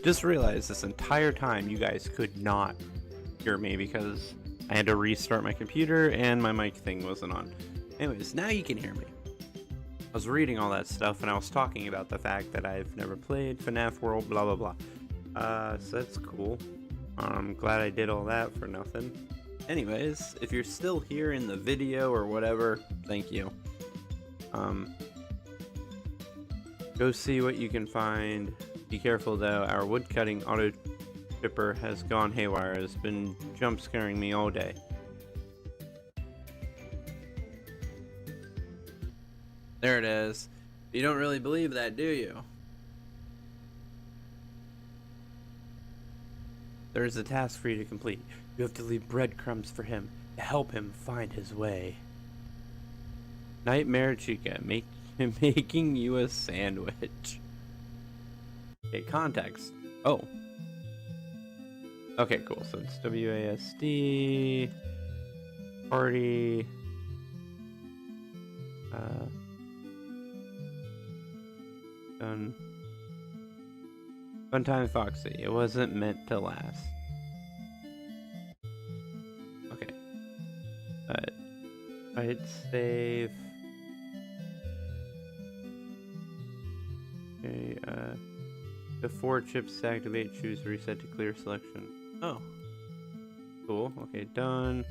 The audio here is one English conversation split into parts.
just realized this entire time you guys could not hear me because I had to restart my computer and my mic thing wasn't on. Anyways, now you can hear me. I was reading all that stuff and I was talking about the fact that I've never played FNAF World, blah blah blah. So that's cool. I'm glad I did all that for nothing. Anyways, if you're still here in the video or whatever, thank you. Go see what you can find. Be careful though, our woodcutting auto chipper has gone haywire. It's been jump scaring me all day. There it is. You don't really believe that, do you? There is a task for you to complete. You have to leave breadcrumbs for him to help him find his way. Nightmare Chica, making you a sandwich. Okay, context. Oh. Okay, cool. So it's WASD party. Done. Fun time, Foxy. It wasn't meant to last. Okay. Right, save. Okay, the 4 chips to activate, choose reset to clear selection. Oh. Cool. Okay, done.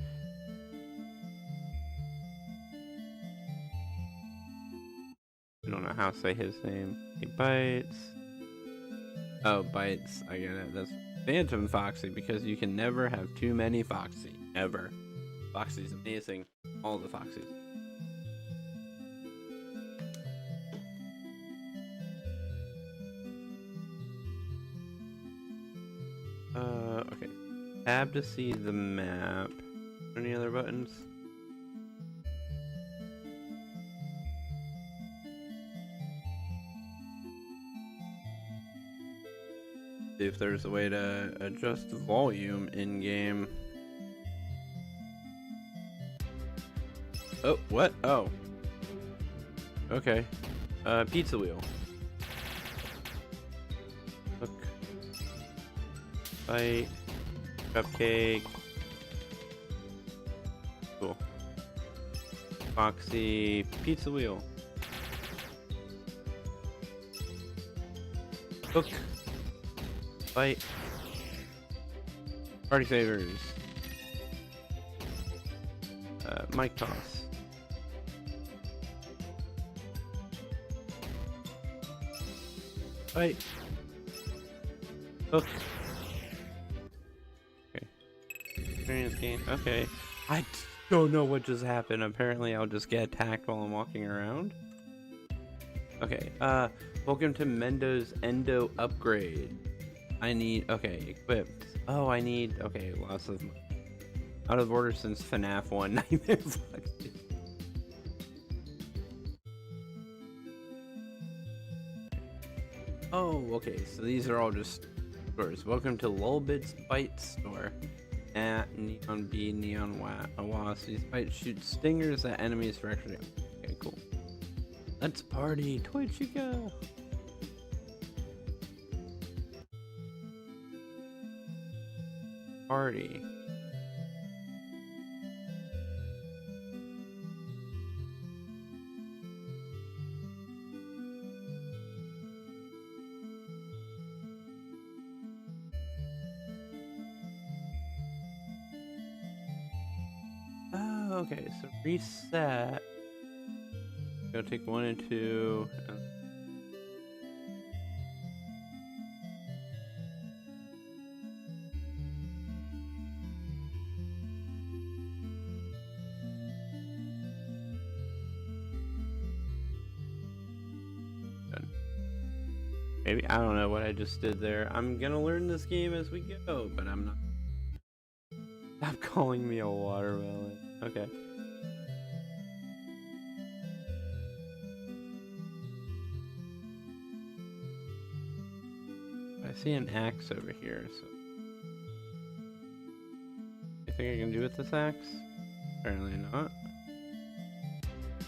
I don't know how to say his name. He bites. Oh, bites. I get it. That's Phantom Foxy, because you can never have too many Foxy. Ever. Foxy's amazing. All the Foxys. Okay. Tab to see the map. Any other buttons? See if there's a way to adjust the volume in game. Oh, what? Oh. Okay. Pizza wheel. Look. Bite. Cupcake. Cool. Foxy. Pizza wheel. Cook. Bite. Party favors. Mic toss. Bite. Hook. Okay. Experience gain. Okay. I don't know what just happened. Apparently I'll just get attacked while I'm walking around. Okay. Welcome to Mendo's Endo upgrade. I need, okay, equipped. Oh, I need, okay, lots of money. Out of order since FNAF 1 Nightmare Foxy. Oh, okay, so these are all just stores. Welcome to Lulbit's Bite Store at Neon B, Neon Wasp. These bites shoot stingers at enemies for extra damage. Okay, cool. Let's party, Toy Chica! Party. Oh, okay, so reset. Go take 1 and 2. Maybe, I don't know what I just did there. I'm gonna learn this game as we go, but I'm not. Stop calling me a watermelon. Okay. I see an axe over here, so. You think I can do with this axe? Apparently not.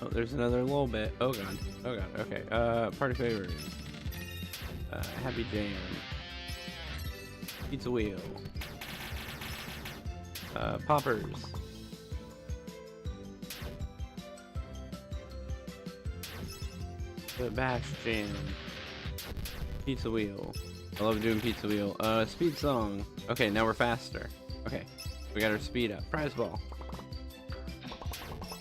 Oh, there's another little bit. Oh god. Oh god. Okay. Party favors. Happy Jam. Pizza wheel. Poppers. The bash jam. Pizza wheel. I love doing pizza wheel. Speed song. Okay, now we're faster. Okay, we got our speed up. Prize ball.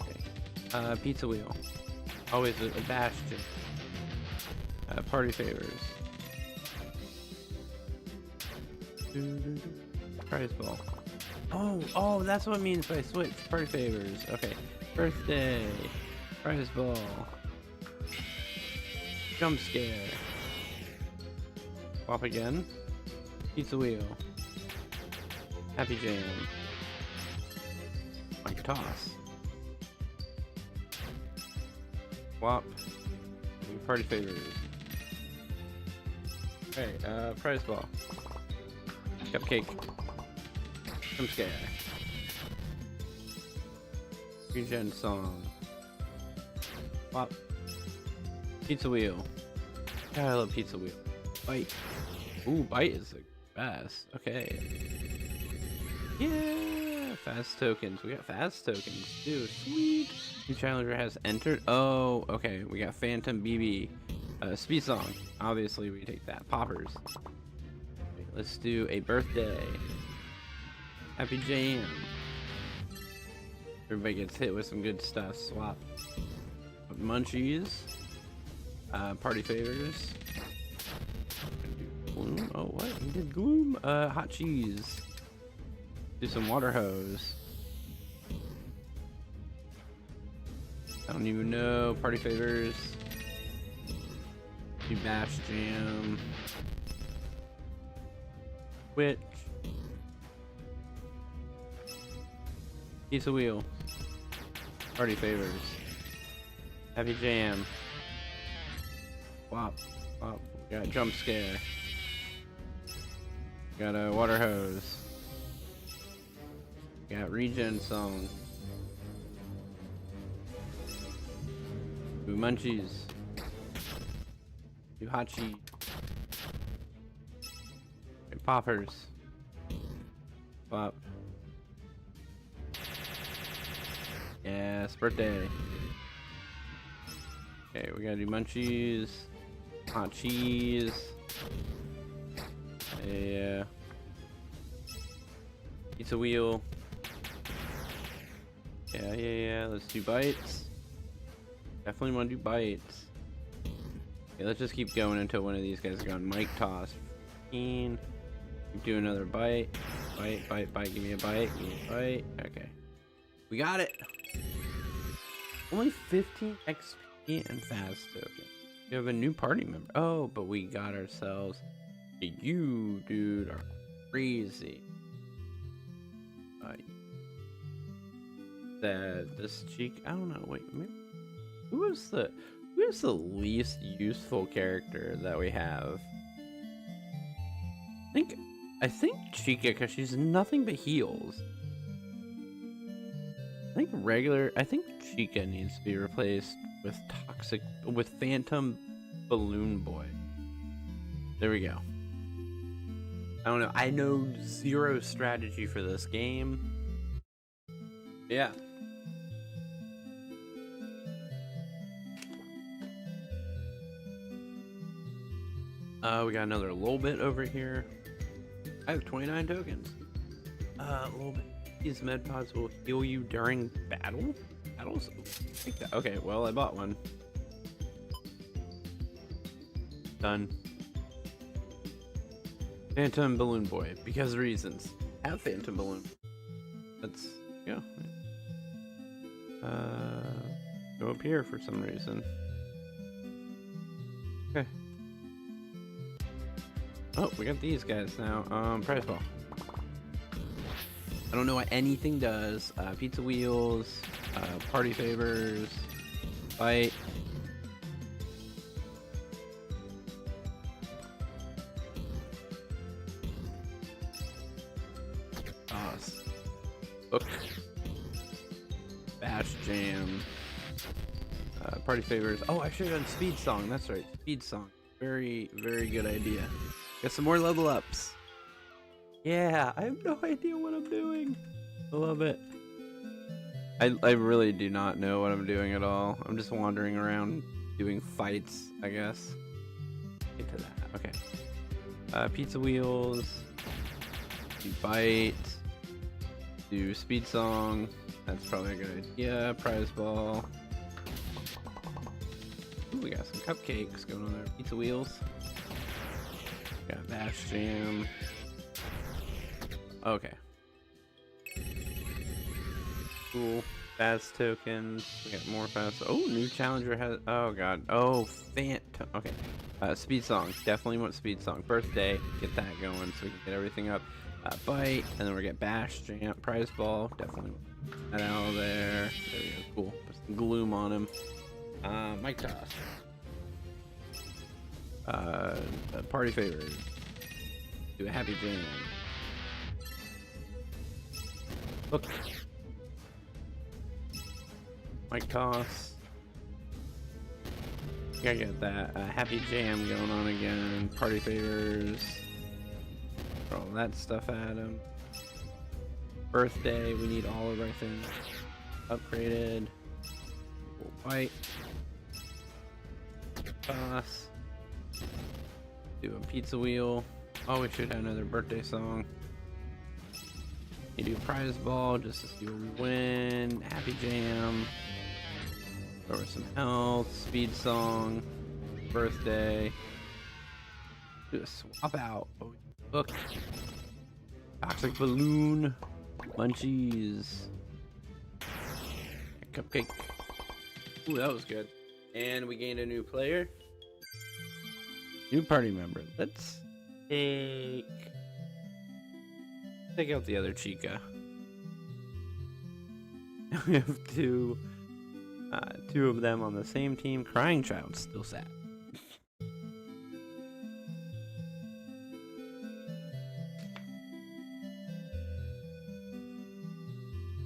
Okay. Pizza wheel. Always a bash jam. Party favors. Prize ball. Oh, that's what it means by switch. Party favors. Okay. Birthday. Prize ball. Jump scare. Swap again. Pizza wheel. Happy jam. Mike toss. Swap. Party favors. Okay, prize ball. Cupcake. Jump scare. Regen song. Swap. Pizza wheel. God, I love pizza wheel. Bite. Ooh, bite is the best. Okay. Yeah, fast tokens. We got fast tokens too. Sweet. New challenger has entered. Oh, okay. We got Phantom BB. Speed song. Obviously, we take that. Poppers. Okay, let's do a birthday. Happy jam. Everybody gets hit with some good stuff. Swap. Munchies. Party favors. Gloom. Oh, what? He did gloom. Hot cheese. Do some water hose. I don't even know. Party favors. Do bash jam. Witch. Pizza wheel. Party favors. Happy jam. Wop. Wop. Got jump scare. Got a water hose. Got regen song. Do munchies. Do hot cheese. And poppers. Pop. Yes, birthday. Okay, we gotta do munchies. Hot cheese. Yeah. Pizza wheel. Yeah. Let's do bites. Definitely want to do bites. Okay, let's just keep going until one of these guys are gone. Mike toss. 15. Do another bite. Bite. Give me a bite. Okay. We got it. Only 15 XP and fast token. We have a new party member. Oh, but we got ourselves. You, dude, are crazy. This cheek. I don't know. Wait, maybe, who is the least useful character that we have? I think Chica, because she's nothing but heals. I think Chica needs to be replaced with Phantom Balloon Boy. There we go. I don't know. I know zero strategy for this game. Yeah. We got another little bit over here. I have 29 tokens. Little bit. These med pods will heal you during battles. Take that. Okay, well I bought one. Done. Phantom Balloon Boy, because of reasons. Have Phantom Balloon. Let's go. Go up here for some reason. Okay. Oh, we got these guys now. Prize ball. I don't know what anything does. Pizza wheels, party favors, bite. Hook. Bash jam. Party favors. Oh, I should have done speed song. That's right. Speed song. Very, very good idea. Got some more level ups. Yeah, I have no idea what I'm doing. I love it. I really do not know what I'm doing at all. I'm just wandering around doing fights, I guess. Get to that. Okay. Pizza wheels. Do bite. Do speed song. That's probably a good idea. Prize ball. Ooh, we got some cupcakes going on there. Pizza wheels. Got bash jam. Okay. Cool. Fast tokens. We got more fast. Oh, new challenger has. Oh god. Oh, phantom. Okay. Speed song. Definitely want speed song. Birthday. Get that going so we can get everything up. Bite, and then we get bash jam. Prize ball. Definitely want that out of there. There we go. Cool. Put some gloom on him. Mic toss. Party favorite. Do a happy jam. Look. Mic toss. Gotta get that happy jam going on again. Party favors. Throw all that stuff at him. Birthday. We need all of our things upgraded. Cool. Bite. Toss. Do a pizza wheel. Oh, we should have another birthday song. You do prize ball just to see what we win. Happy jam. Over some health. Speed song. Birthday. Do a swap out. Oh, look. Toxic balloon. Munchies. Cupcake. Ooh, that was good. And we gained a new player. New party member. Let's take out the other Chica. We have two of them on the same team. Crying Child, still sad.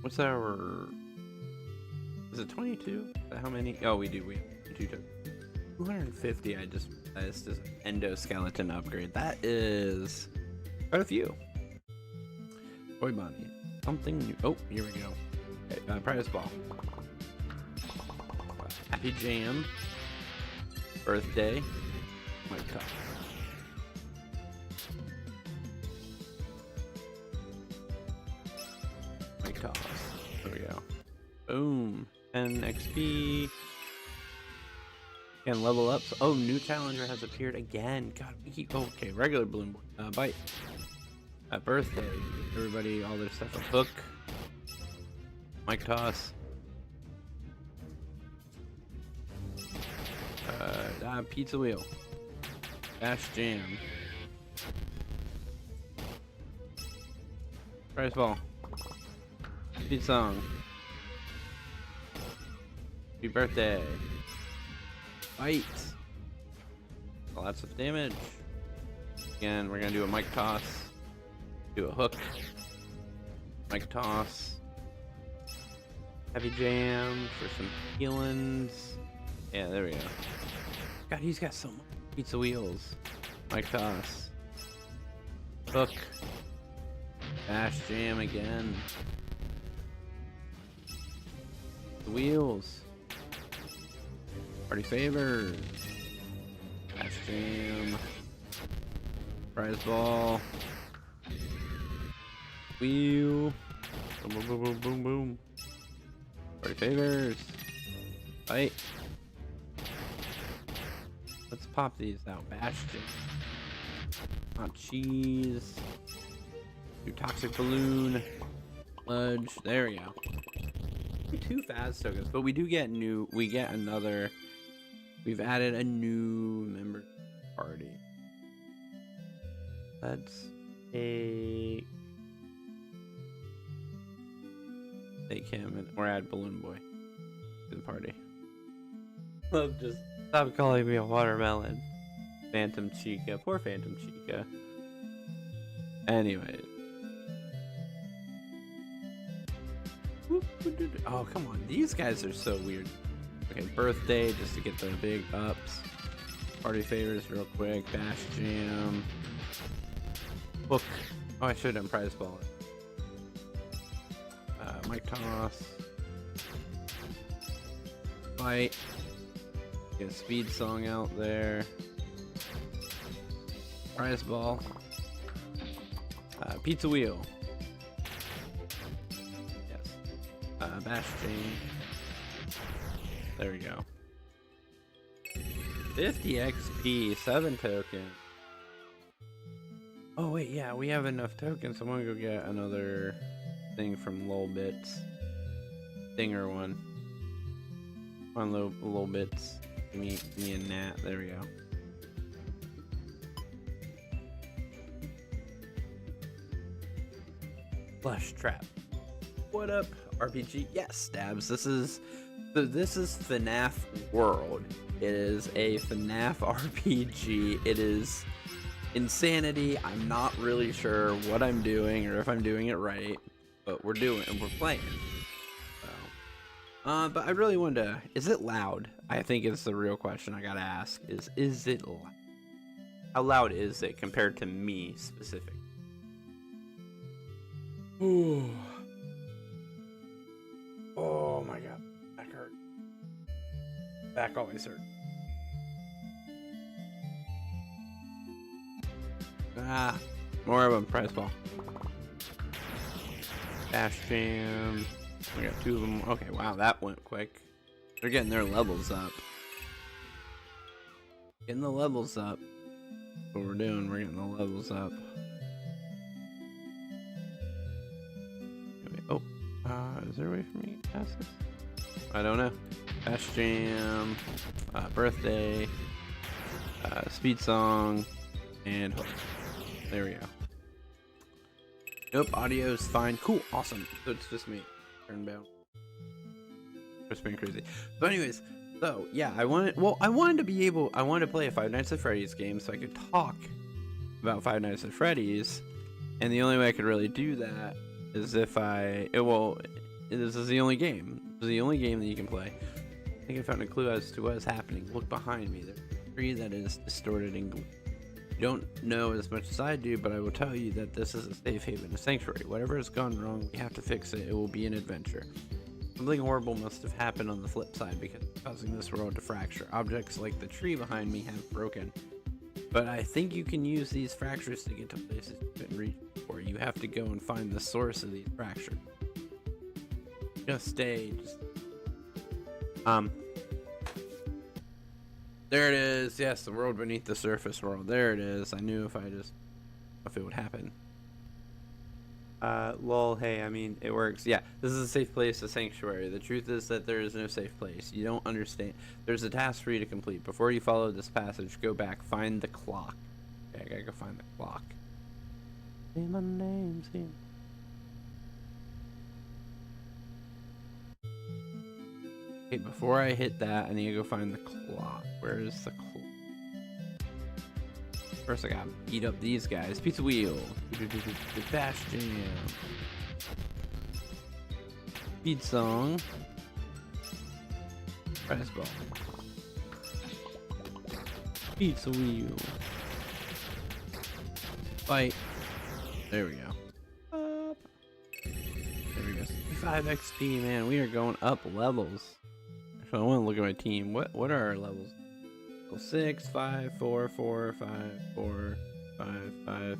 What's our? Is it 22? Is that how many? Oh, we do. We have 250. I just realized is an endoskeleton upgrade. That is quite a few. Boy Bonnie. Something new. Oh, here we go. Okay, prize ball. Happy jam. Birthday. My cup. My toss. There we go. Boom. 10 XP. And level ups. Oh, new challenger has appeared again. God, we keep. Oh, okay, regular balloon boy. Bite. Birthday. Everybody, all their stuff. A hook. Mic toss. Pizza wheel. Bash jam. Prize ball. Speed song. Happy birthday. Fight. Lots of damage. Again, we're gonna do a mic toss. Do a hook. Mic toss. Heavy jam for some healings. Yeah, there we go. God, he's got so much. Pizza wheels. Mic toss. Hook. Bash jam again. The wheels. Party favors. Bash jam. Prize ball. Wheel. Boom, boom, boom, boom, boom, boom. Party favors. Fight. Let's pop these out. Bash jam. Hot cheese. Do toxic balloon. Sludge. There we go. 2 fast tokens, but we do get new. We get another. We've added a new member party. Let's take him and or add Balloon Boy to the party. Love, just stop calling me a watermelon. Phantom Chica. Poor Phantom Chica. Anyway. Oh, come on. These guys are so weird. Okay, birthday, just to get the big ups. Party favors real quick. Bash jam. Hook. Oh, I should have done prize ball. Mike toss. Fight. Get a speed song out there. Prize ball. Pizza wheel. Yes. Bash chain. There we go. 50 XP, 7 tokens. Oh wait, yeah, we have enough tokens. I'm gonna go get another thing from Lol Bits. Stinger one. On Lol Bits. Give me a gnat. There we go. Flush trap. What up, RPG? Yes, Stabs. This is FNAF World. It is a FNAF RPG. It is insanity. I'm not really sure what I'm doing or if I'm doing it right, but we're playing. So, but I really wanted to. Is it loud? I think it's the real question I gotta ask. Is it loud? How loud is it compared to me specific? Ooh. Oh my god, back hurt. Back always hurt. Ah, more of them. Prize ball. Dash jam. We got 2 of them. Okay, wow, that went quick. They're getting their levels up. Getting the levels up. That's what we're doing. We're getting the levels up. Oh, is there a way for me to pass this? I don't know. Dash jam. Birthday. Speed song. And hook. There we go. Nope, audio's fine. Cool, awesome. So it's just me. Turnbound. Just being crazy. But anyways, so yeah, I wanted to play a Five Nights at Freddy's game so I could talk about Five Nights at Freddy's, and the only way I could really do that is if this is the only game. This is the only game that you can play. I think I found a clue as to what is happening. Look behind me. There's a tree that is distorted and glue. You don't know as much as I do, but I will tell you that this is a safe haven, a sanctuary. Whatever has gone wrong, we have to fix it. It will be an adventure. Something horrible must have happened on the flip side because it's causing this world to fracture. Objects like the tree behind me have broken. But I think you can use these fractures to get to places you couldn't reach before. You have to go and find the source of these fractures. There it is. Yes, the world beneath the surface world. There it is. I knew if it would happen. Lol, hey, I mean, it works. Yeah, this is a safe place, a sanctuary. The truth is that there is no safe place. You don't understand. There's a task for you to complete. Before you follow this passage, go back, find the clock. Okay, I gotta go find the clock. Say my name, say. Okay, before I hit that, I need to go find the clock. Where is the clock? First, I gotta beat up these guys. Pizza wheel. Bash jam. Speed song. Prize ball. Pizza wheel. Fight. There we go. Up. There we go. 65 XP, man. We are going up levels. So I want to look at my team. What are our levels? Level 6, 5, 4, 4, 5, 4, 5, 5,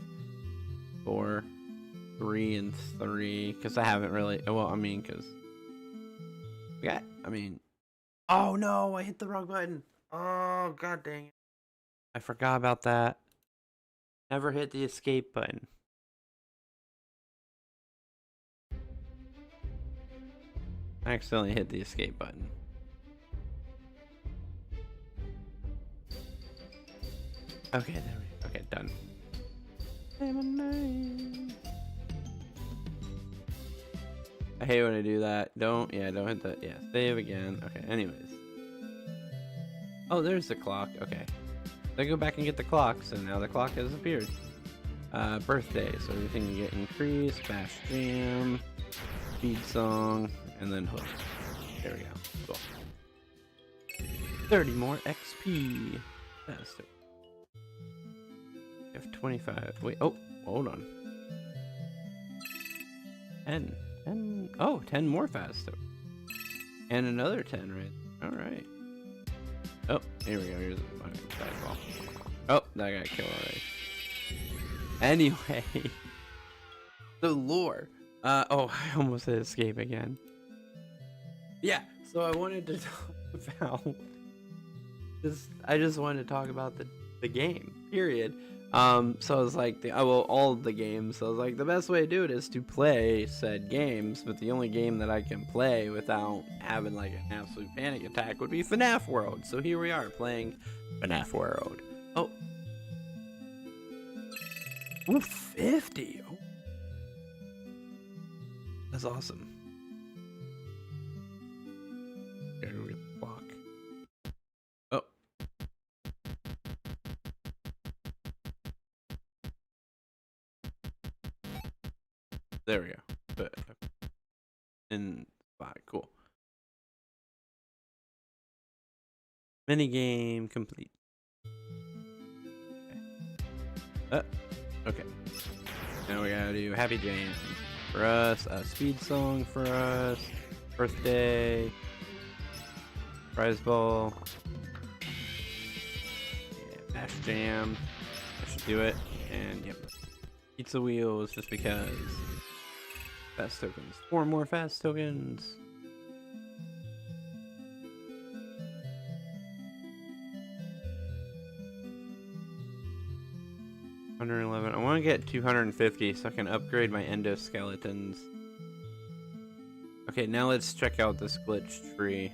4, 3, and 3. Because I haven't really. Well, I mean, because. Oh no! I hit the wrong button. Oh, god dang it. I forgot about that. Never hit the escape button. I accidentally hit the escape button. Okay, there we go. Okay, done. Say my name. I hate when I do that. Don't hit that. Yeah, save again. Okay, anyways. Oh, there's the clock. Okay. I go back and get the clock, so now the clock has appeared. Birthday, so everything you get increased. Bash jam. Speed song. And then hook. There we go. Cool. 30 more XP. That's it. We have 25. Wait, oh, hold on. 10. 10. Oh, 10 more fast tokens. And another 10, right? Alright. Oh, here we go. Here's a fucking ball. Oh, that got killed already. Anyway. The lore. Oh, I almost hit escape again. Yeah, so I wanted to talk about this. I just wanted to talk about the game, period. So I was like, all of the games. So I was like, the best way to do it is to play said games, but the only game that I can play without having like an absolute panic attack would be FNAF World. So here we are playing FNAF World. Oh. Ooh, 50. Oh. That's awesome. There we walk. Oh. There we go. But in 5, cool. Mini game complete. Okay. Okay. Now we gotta do Happy Jam for us, a speed song for us, birthday, prize ball, yeah, Bash Jam. I should do it, and yep, pizza wheels just because. Fast tokens. 4 more fast tokens. $111. I want to get 250 so I can upgrade my endoskeletons. Okay, now let's check out this glitch tree.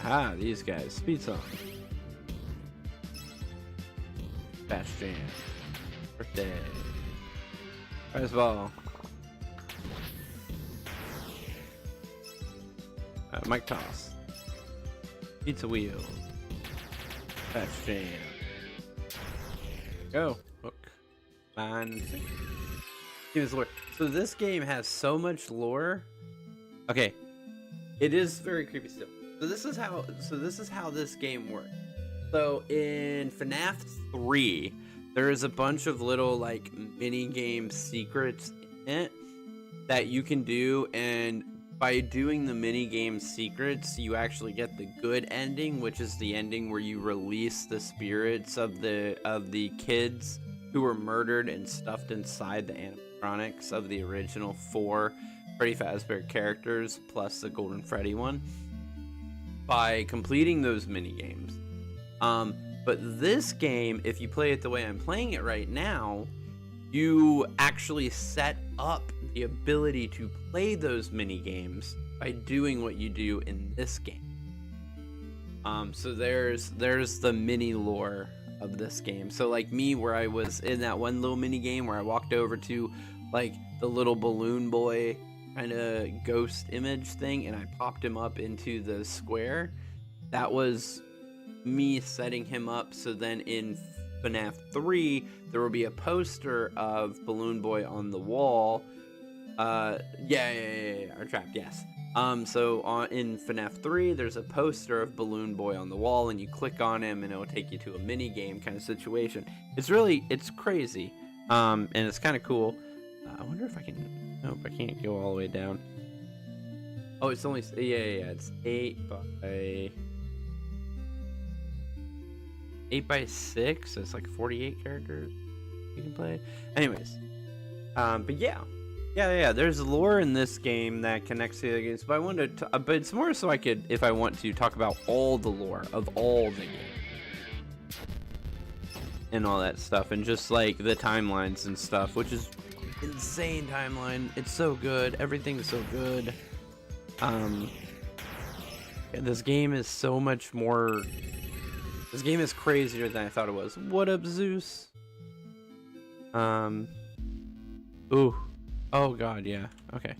Ah, these guys. Speed song. Bash Jam. Birthday. Prize ball. Mic toss. Pizza wheel. Bash Jam. Go. Hook. Line. Game's lore. So this game has so much lore. Okay. It is very creepy still. So this is how this game works. So in FNAF 3, there is a bunch of little like mini game secrets in it that you can do, and by doing the mini game secrets, you actually get the good ending, which is the ending where you release the spirits of the kids who were murdered and stuffed inside the animatronics of the original 4 Freddy Fazbear characters plus the Golden Freddy one by completing those mini games. But this game, if you play it the way I'm playing it right now, you actually set up the ability to play those mini games by doing what you do in this game. So there's the mini lore of this game. So like me, where I was in that one little mini game where I walked over to like the little balloon boy kind of ghost image thing and I popped him up into the square. That was me setting him up, so then in FNAF 3 there will be a poster of Balloon Boy on the wall. Our trap, yes. So in FNAF 3 there's a poster of Balloon Boy on the wall, and you click on him and it will take you to a mini game kind of situation. It's crazy, and it's kind of cool. I wonder if I can. Nope, I can't go all the way down. Oh, it's only it's 8 by 6, so it's like 48 characters you can play. Anyways, but yeah, there's lore in this game that connects to the games. But I wanted to, but it's more so I could, if I want to, talk about all the lore of all the games and all that stuff, and just like the timelines and stuff, which is insane timeline. It's so good. Everything's so good. This game is so much more. This game is crazier than I thought it was. What up, Zeus? Ooh. Oh god, yeah. Okay.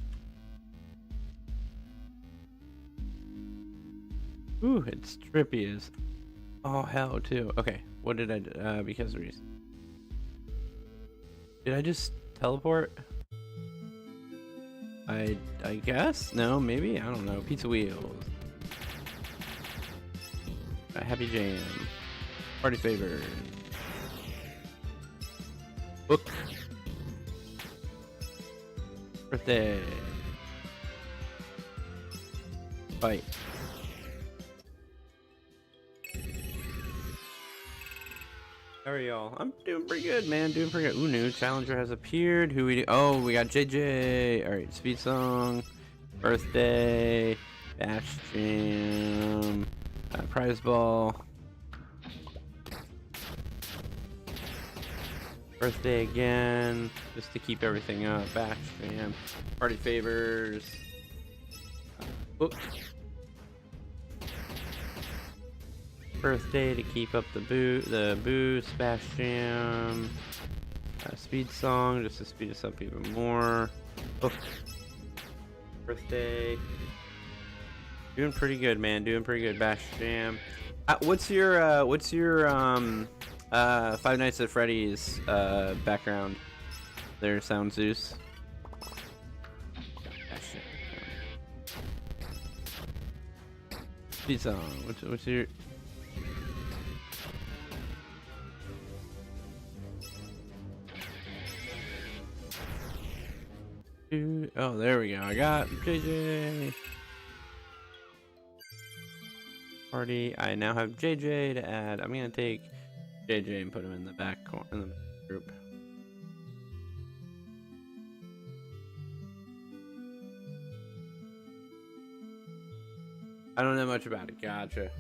Ooh, it's trippy as oh hell too. Okay, what did I do? Because of reason. Did I just teleport? I guess? No, maybe? I don't know. Pizza wheels. Happy Jam. Party favor. Book. Birthday. Fight. How are y'all? I'm doing pretty good, man. Doing pretty good. Ooh, new challenger has appeared. Who we do? Oh, we got JJ. All right, speed song, birthday, bash jam, prize ball, birthday again, just to keep everything up. Bash jam, party favors. Oops. Birthday to keep up the boost, bash jam, speed song just to speed us up even more. Oh. Birthday, doing pretty good, man. Doing pretty good. Bash jam. What's your Five Nights at Freddy's background? There, Sound Zeus. Bash jam. Speed song. What's your Oh, there we go. I got JJ. Party. I now have JJ to add. I'm gonna take JJ and put him in the back corner in the group. I don't know much about it. Gotcha.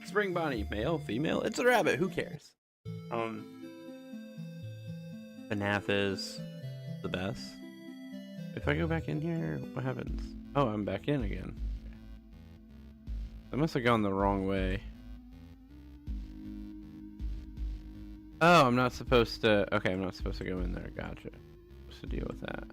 Spring Bonnie, male, female. It's a rabbit. Who cares? FNAF is the best. If I go back in here, what happens? Oh, I'm back in again. I must have gone the wrong way. Oh, I'm not supposed to. Okay, I'm not supposed to go in there. Gotcha. I'm supposed to deal with that.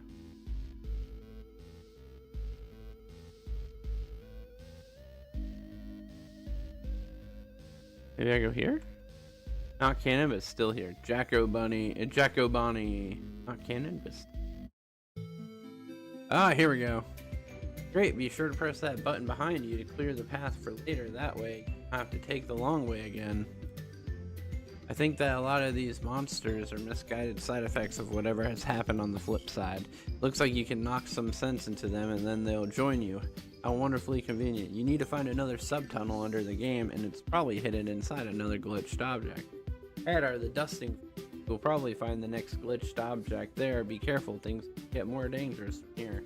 Maybe I go here? Not canon, but still here. Jacko Bunny. Jacko Bonnie. Not canon, but. Ah, here we go. Great, be sure to press that button behind you to clear the path for later. That way, you don't have to take the long way again. I think that a lot of these monsters are misguided side effects of whatever has happened on the flip side. Looks like you can knock some sense into them and then they'll join you. How wonderfully convenient. You need to find another subtunnel under the game and it's probably hidden inside another glitched object. Ahead are the dusting. You'll probably find the next glitched object there. Be careful, things get more dangerous from here.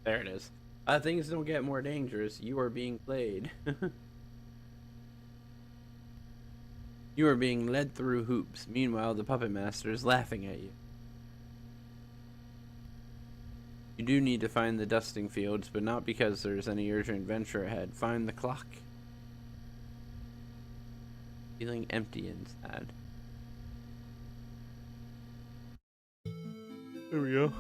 There it is. Things don't get more dangerous. You are being played. You are being led through hoops. Meanwhile, the puppet master is laughing at you. You do need to find the dusting fields, but not because there's any urgent adventure ahead. Find the clock. Feeling empty inside. There we go.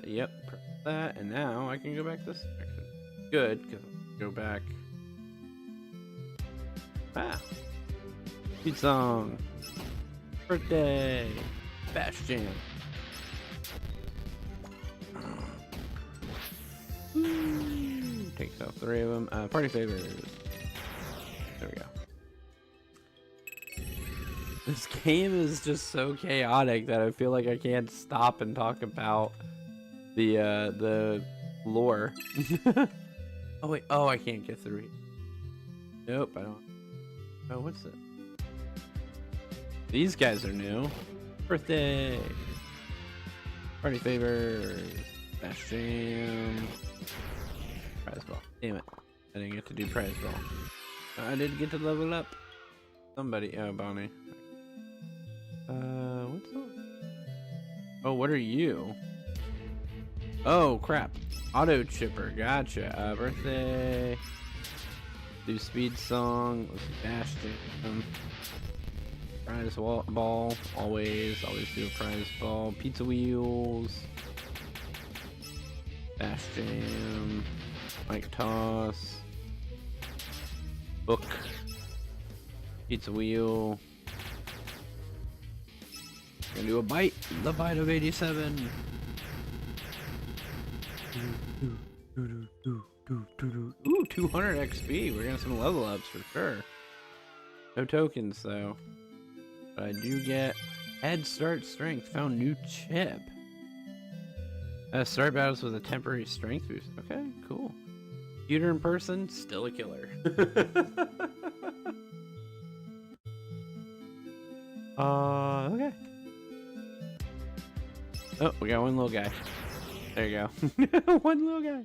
Yep, press that, and now I can go back this direction. Good, because I'll go back. Ah! Speed song. Birthday. Bash jam. Takes out 3 of them. Party favors. There we go. This game is just so chaotic that I feel like I can't stop and talk about the lore. Oh wait, oh, I can't get through here. Nope, I don't. Oh, what's it? These guys are new. Birthday. Party favors. Bash jam. Prize ball. Damn it. I didn't get to do prize ball. I did get to level up. Somebody. Oh, Bonnie. What's up? Oh, what are you? Oh, crap. Auto chipper. Gotcha. Birthday. Do speed song. Let's do bash jam. Prize ball. Always do a prize ball. Pizza wheels. Bash jam. Mic toss. Book. Pizza wheel. Gonna do a bite. The bite of 87. Ooh, 200 XP. We're getting some level ups for sure. No tokens though. But I do get head start strength. Found new chip. Start battles with a temporary strength boost. Okay, cool. Computer in person, still a killer. Okay. Oh, we got one little guy. There you go. One little guy.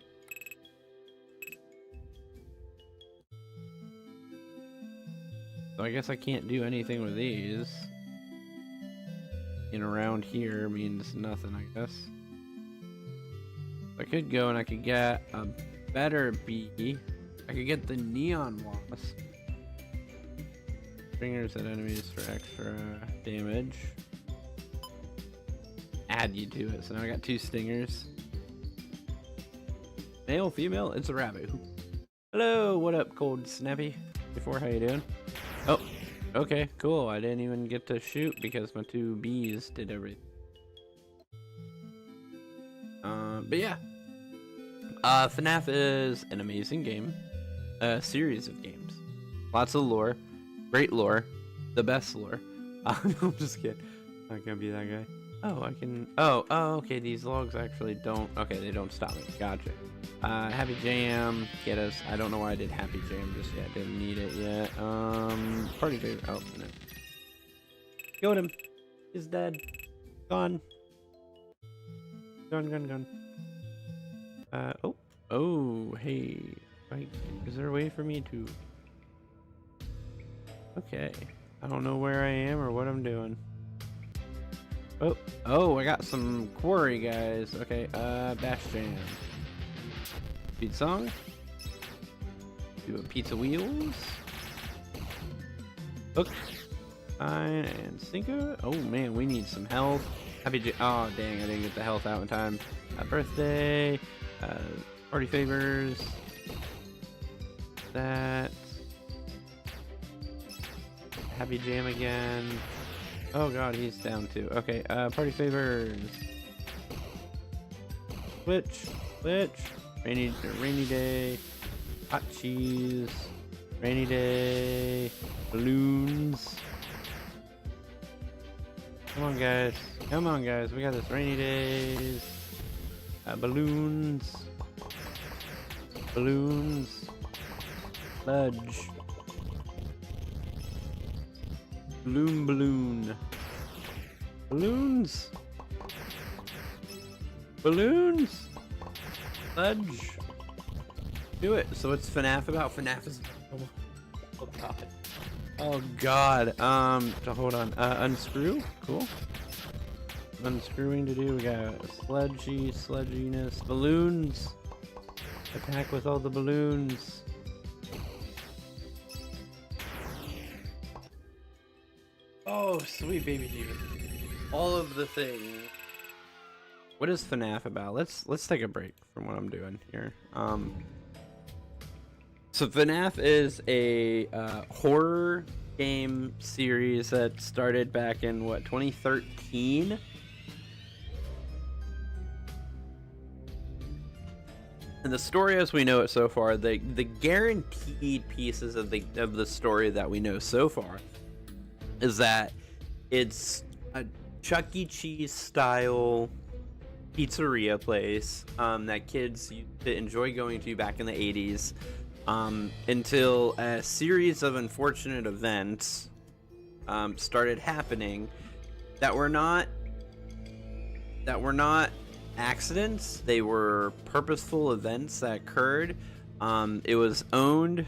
So I guess I can't do anything with these. And around here means nothing, I guess. I could go and I could get a better bee. I could get the neon wasp. Stingers at enemies for extra damage. Add you to it. So now I got 2 stingers. Male, female, it's a rabbit. Hello, what up, Cold Snappy? Before, how you doing? Oh, okay, cool. I didn't even get to shoot because my 2 bees did everything. But yeah. FNAF is an amazing game. A series of games. Lots of lore. Great lore. The best lore. I'm just kidding. I can't be that guy. Oh, I can... Oh, okay, these logs actually don't... Okay, they don't stop me. Gotcha. Happy Jam. Get us. I don't know why I did Happy Jam just yet. Didn't need it yet. Party favorite. Oh, no. Killed him. He's dead. Gone. Gone. Oh, hey. Right. Is there a way for me to... Okay. I don't know where I am or what I'm doing. Oh, I got some quarry guys. Okay, Bash Jam. Speed song. Do a pizza wheels. Hook. Fine, and sinker. Oh man, we need some health. Happy oh dang, I didn't get the health out in time. Birthday. Party favors. That. Happy Jam again. Oh god, he's down too. Okay, party favors. Switch. Rainy day. Hot cheese. Rainy day. Balloons. Come on guys. We got this. Rainy days. Balloons. Sludge. Balloon. Balloons. Sludge. Do it. So it's FNAF about FNAF is... Oh god. So hold on. Unscrew. Cool. Unscrewing to do. We got sludginess. Balloons. Attack with all the balloons. Oh, sweet baby Jesus. All of the things. What is FNAF about? Let's take a break from what I'm doing here. So FNAF is a horror game series that started back in what, 2013? And the story as we know it so far, the guaranteed pieces of the story that we know so far is that it's a Chuck E. Cheese style pizzeria place that kids used to enjoy going to back in the 80s until a series of unfortunate events started happening that were not accidents. They were purposeful events that occurred. It was owned,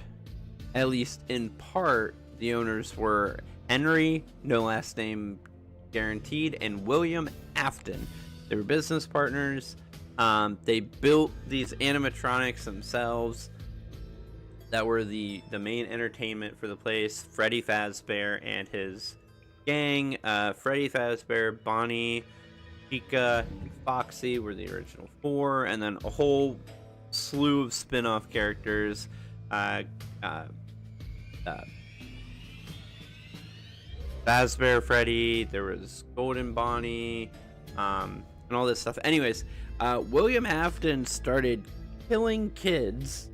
at least in part, the owners were Henry, no last name guaranteed, and William Afton. They were business partners. They built these animatronics themselves that were the main entertainment for the place. Freddy Fazbear and his gang. Freddy Fazbear, Bonnie, Chica, and Foxy were the original 4, and then a whole slew of spin-off characters. Fazbear Freddy, there was Golden Bonnie, and all this stuff. Anyways, William Afton started killing kids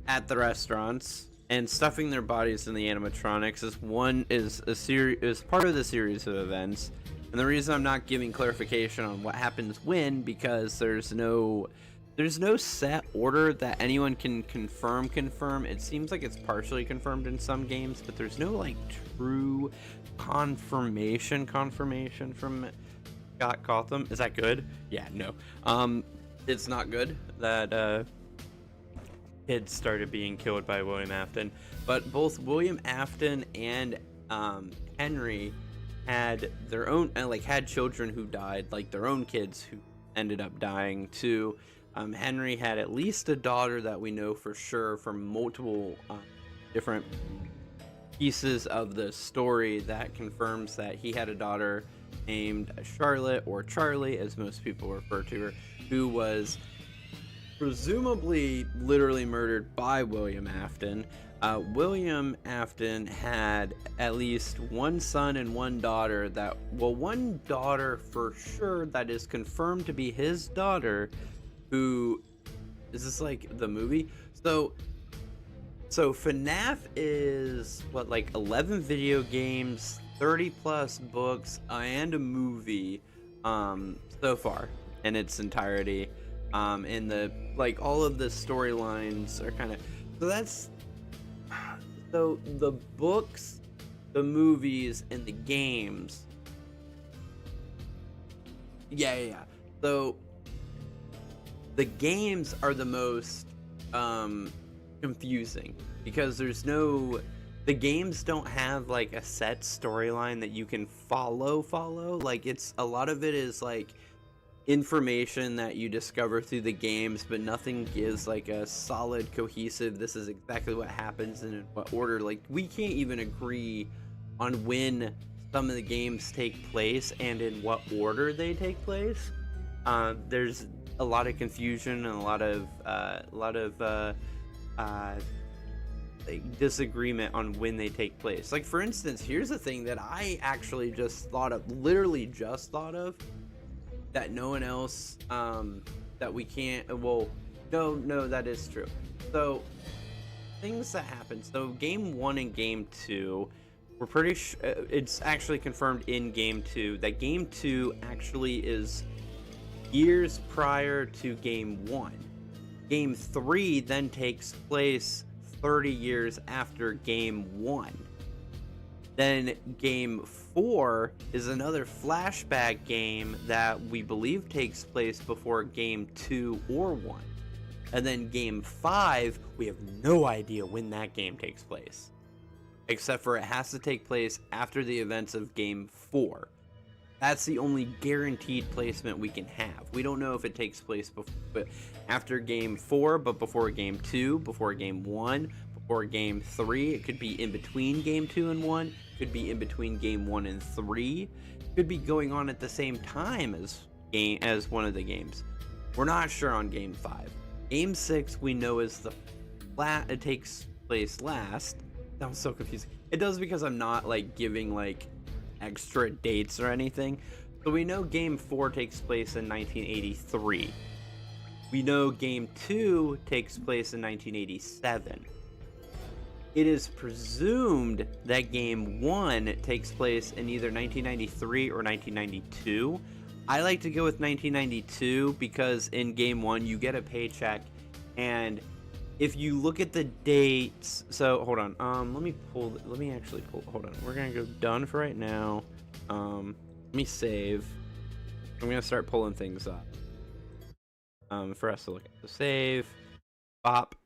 at the restaurants and stuffing their bodies in the animatronics is part of the series of events. And the reason I'm not giving clarification on what happens when, because there's no set order that anyone can confirm. It seems like it's partially confirmed in some games, but there's no like true confirmation from Scott Cawthon. Is that good? Yeah, no. It's not good that kids started being killed by William Afton, but both William Afton and Henry had their own had children who died, like their own kids who ended up dying too. Henry had at least a daughter that we know for sure from multiple different pieces of the story that confirms that he had a daughter named Charlotte, or Charlie as most people refer to her, who was presumably literally murdered by William Afton. William Afton had at least one son and one daughter one daughter for sure that is confirmed to be his daughter, who is this like the movie? So FNAF is what, like 11 video games, 30 plus books, and a movie so far in its entirety. And the all of the storylines are kind of so the books, the movies, and the games. Yeah. So the games are the most confusing because the games don't have like a set storyline that you can follow. Like a lot of it is like information that you discover through the games, but nothing gives like a solid cohesive, this is exactly what happens and in what order. Like we can't even agree on when some of the games take place and in what order they take place. There's a lot of confusion and a lot of disagreement on when they take place. Like for instance, here's a thing that I actually literally just thought of, that no one else, that we can't, no, that is true. So things that happen, so game 1 and game 2, we're pretty sure it's actually confirmed in game 2 that game 2 actually is years prior to game 1. Game 3 then takes place 30 years after game 1. Then game 4 is another flashback game that we believe takes place before game 2 or 1. And then game 5, we have no idea when that game takes place, except for it has to take place after the events of game 4. That's the only guaranteed placement we can have. We don't know if it takes place after game 4, but before game 2, before game 1, before game 3. It could be in between game 2 and 1. Could be in between game 1 and 3. Could be going on at the same time as one of the games. We're not sure on game 5. Game 6 we know is it takes place last. That was so confusing. It does, because I'm not like giving like extra dates or anything. So we know game 4 takes place in 1983. We know game 2 takes place in 1987. It is presumed that game 1 takes place in either 1993 or 1992. I like to go with 1992 because in game 1 you get a paycheck, and if you look at the dates, so hold on, let me actually pull, hold on, we're gonna go done for right now. Let me save. I'm gonna start pulling things up for us to look at. So save, bop,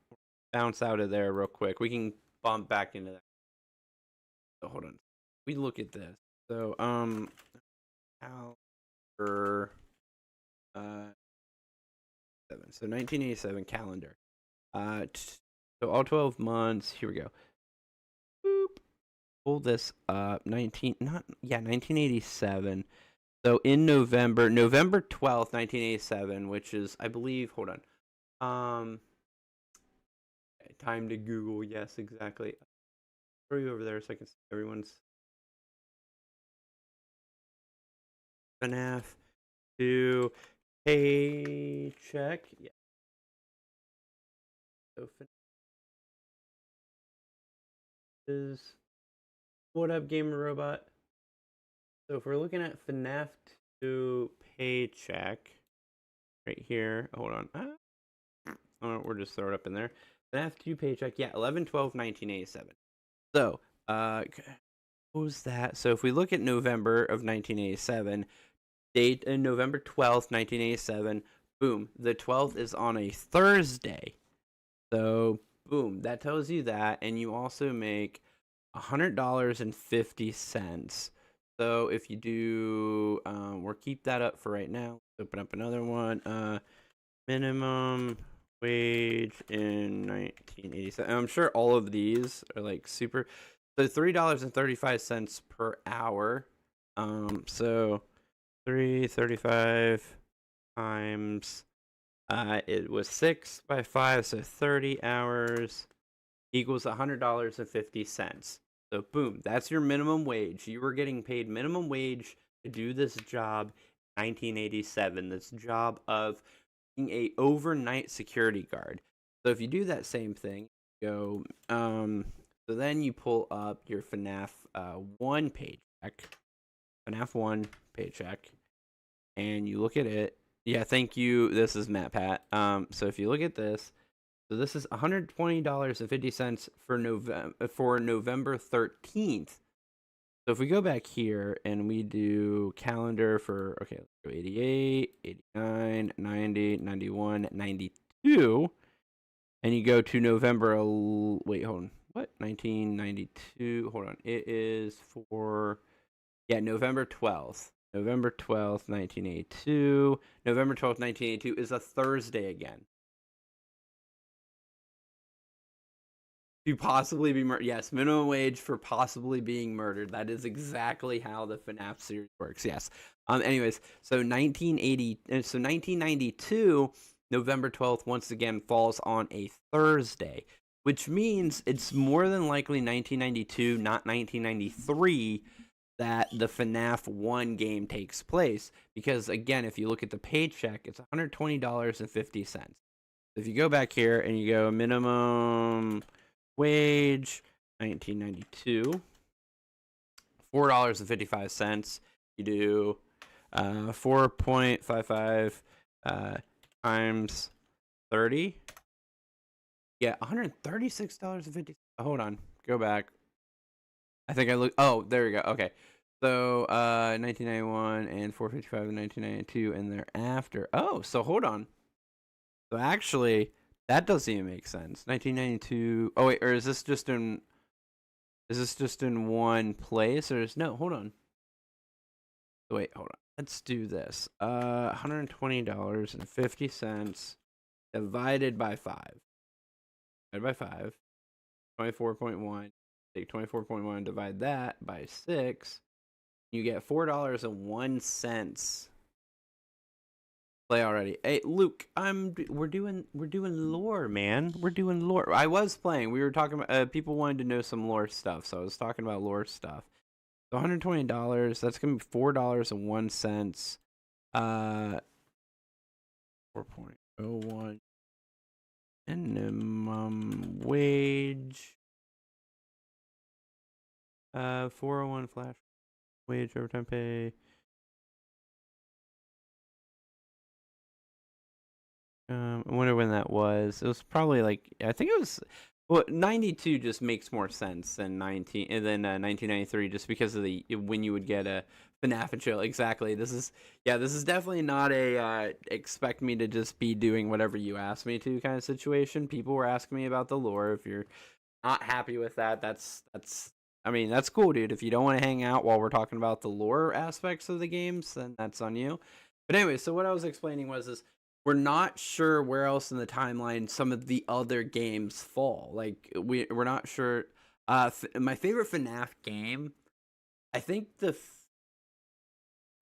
bounce out of there real quick. We can bump back into that. So hold on, we look at this. So calendar, so 1987 calendar. So all 12 months. Here we go. Boop. Pull this up. 1987. So in November 12th, 1987, which is, I believe, hold on. Time to Google. Yes, exactly. Throw you over there so I can see everyone's FNAF 2 paycheck. Yeah. So is what up, Gamer Robot? So if we're looking at FNAF 2 paycheck right here, hold on. Oh, we're just throw it up in there. FNAF 2 paycheck, yeah, 11/12/1987. So, what was that? So if we look at November of 1987, date in November 12th, 1987, boom, the 12th is on a Thursday. So, boom, that tells you that, and you also make $100.50. So if you do, we'll keep that up for right now. Open up another one. Minimum wage in 1987. I'm sure all of these are like super. So $3.35 per hour. So 335 times. It was 6 by 5, so 30 hours equals $100.50. So boom, that's your minimum wage. You were getting paid minimum wage to do this job in 1987. This job of being a overnight security guard. So if you do that same thing, go so then you pull up your FNAF 1 paycheck. FNAF 1 paycheck, and you look at it. Yeah, thank you. This is Matt Pat. So if you look at this, so this is $120.50 for November 13th. So if we go back here and we do calendar for, okay, let's go 88, 89, 90, 91, 92, and you go to November, wait, hold on, what? 1992, hold on, it is for, yeah, November 12th. November 12th, 1982. November 12th, 1982 is a Thursday again. To possibly be murdered. Yes, minimum wage for possibly being murdered. That is exactly how the FNAF series works. Yes. Anyways, so 1992, November 12th once again falls on a Thursday, which means it's more than likely 1992, not 1993, that the FNAF 1 game takes place. Because again, if you look at the paycheck, it's $120.50. If you go back here and you go minimum wage 1992, $4.55. You do 4.55 times 30. Yeah, $136.50. Hold on, go back. I think I look. Oh, there we go. Okay, so 1991 and 455 in 1992 and thereafter. Oh, so hold on. So actually, that doesn't even make sense. 1992. Oh wait, or is this just in? Is this just in one place, or is no? Hold on. Wait, hold on. Let's do this. $120.50 divided by 5. Divided by 5. 24.1. Take 24.1, divide that by 6. You get $4.01. Play already. Hey Luke, we're doing lore, man. We're doing lore. I was playing. We were talking about people wanted to know some lore stuff, so I was talking about lore stuff. So $120, that's gonna be $4.01. 4.01 minimum wage. 401 flash wage overtime pay. I wonder when that was. It was probably like, I think it was, well, 92 just makes more sense than 1993, just because of the when you would get a FNAF and chill. Exactly. This is definitely not a expect me to just be doing whatever you ask me to kind of situation. People were asking me about the lore. If you're not happy with that, that's I mean, that's cool, dude. If you don't want to hang out while we're talking about the lore aspects of the games, then that's on you. But anyway, so what I was explaining was we're not sure where else in the timeline some of the other games fall. Like we're not sure. My favorite FNAF game, I think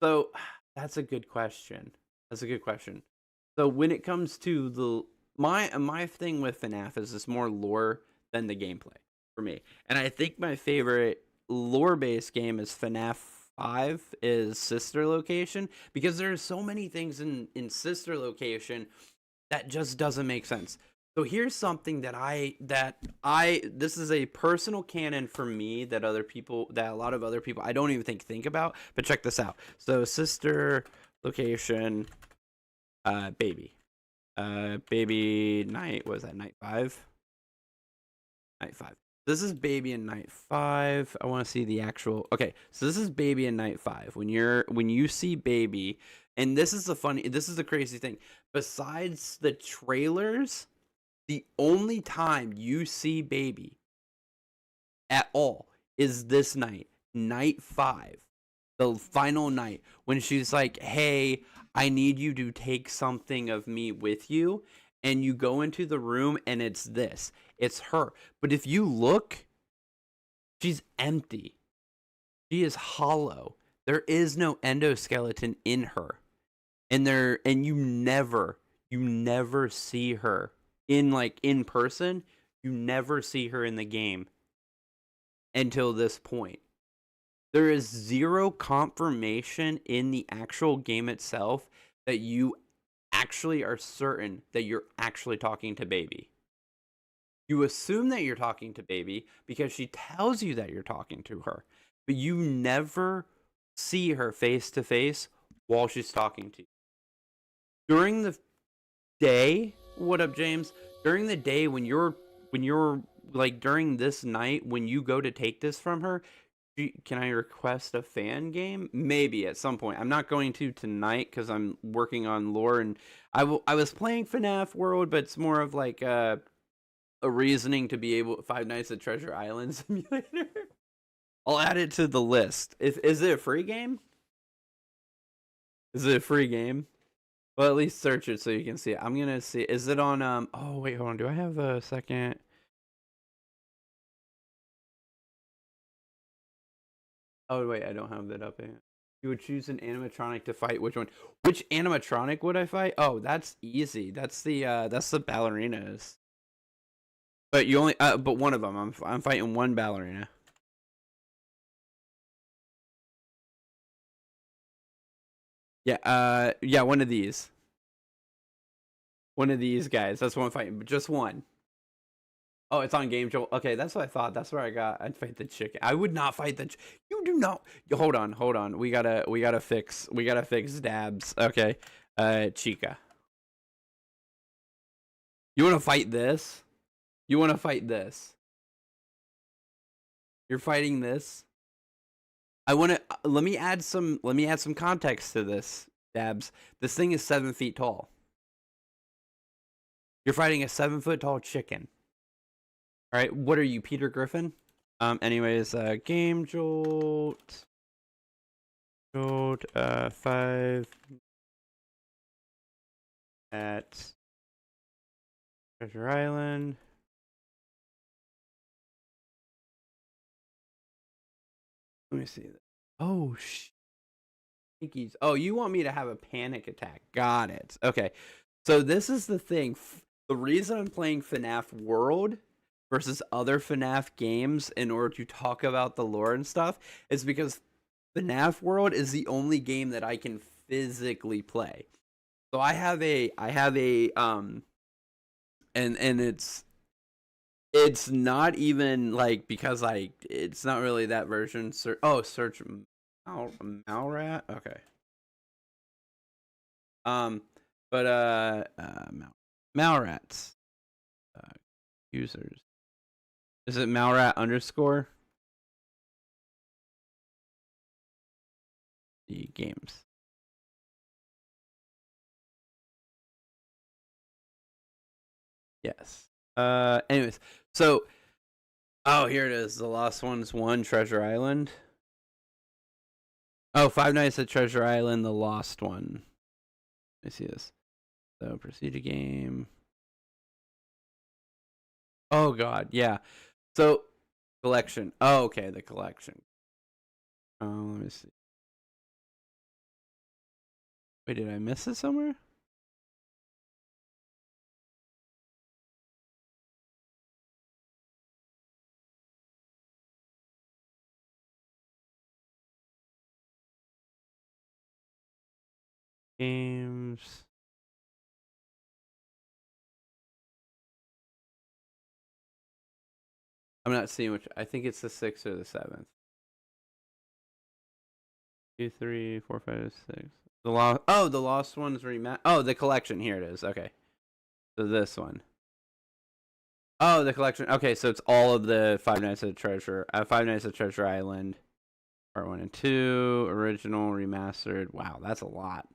so that's a good question. So when it comes to my thing with FNAF is it's more lore than the gameplay for me. And I think my favorite lore-based game is FNAF 5 is Sister Location, because there's so many things in Sister Location that just doesn't make sense. So here's something this is a personal canon for me that a lot of other people I don't even think about, but check this out. So sister location baby. Baby night, was that night 5? Night 5. This is baby in night 5. I want to see the actual. Okay, so this is baby in night 5. When you see baby, and this is the crazy thing. Besides the trailers, the only time you see baby at all is this night, night 5, the final night, when she's like, hey, I need you to take something of me with you. And you go into the room and it's her. But if you look, she's empty. She is hollow. There is no endoskeleton in her. And you never see her in person. You never see her in the game until this point. There is zero confirmation in the actual game itself that you actually are certain that you're actually talking to baby. You assume that you're talking to baby because she tells you that you're talking to her, but you never see her face to face while she's talking to you. During the day, what up, James? During the day when you're like during this night when you go to take this from her, can I request a fan game? Maybe at some point. I'm not going to tonight because I'm working on lore, and I was playing FNAF World, but it's more of like a reasoning to be able Five Nights at Treasure Island simulator. I'll add it to the list. Is it a free game? Is it a free game? Well, at least search it so you can see it. I'm gonna see. Is it on? Oh wait, hold on. Do I have a second? Oh wait, I don't have that up yet. You would choose an animatronic to fight. Which one? Which animatronic would I fight? Oh, that's easy. That's the ballerinas. But you only but one of them. I'm fighting one ballerina. Yeah. Yeah. One of these. One of these guys. That's what I'm fighting. Just one. Oh, it's on Game Joel. Okay, that's what I thought. That's where I'd fight the chicken. I would not fight the. You do not. Hold on. We gotta fix dabs. Okay, Chica. You want to fight this? You want to fight this? You're fighting this. I want to. Let me add some context to this, dabs. This thing is 7 feet tall. You're fighting a 7-foot tall chicken. All right. What are you, Peter Griffin? Anyways, Game Jolt. 5 at Treasure Island. Let me see. Oh, shikes. Oh, you want me to have a panic attack. Got it. Okay. So this is the thing. The reason I'm playing FNAF World versus other FNAF games in order to talk about the lore and stuff is because FNAF World is the only game that I can physically play. So I have a and it's not even like because it's not really that version. Search Malrat. Okay. But Malrats users. Is it Malrat _ the games? Yes. Anyways, so here it is. The Lost Ones 1 Treasure Island. Oh, Five Nights at Treasure Island, the Lost One. Let me see this. So proceed to game. Oh god, yeah. So collection. Oh, okay, the collection. Oh, let me see. Wait, did I miss it somewhere? Games. I'm not seeing which. I think it's the 6th or the 7th. 2, 3, 4, 5, 6. The lost. Oh, the lost one's remastered. Oh, the collection. Here it is. Okay, so this one. Oh, the collection. Okay, so it's all of the Five Nights at Five Nights at Treasure Island, Part 1 and 2, original, remastered. Wow, that's a lot.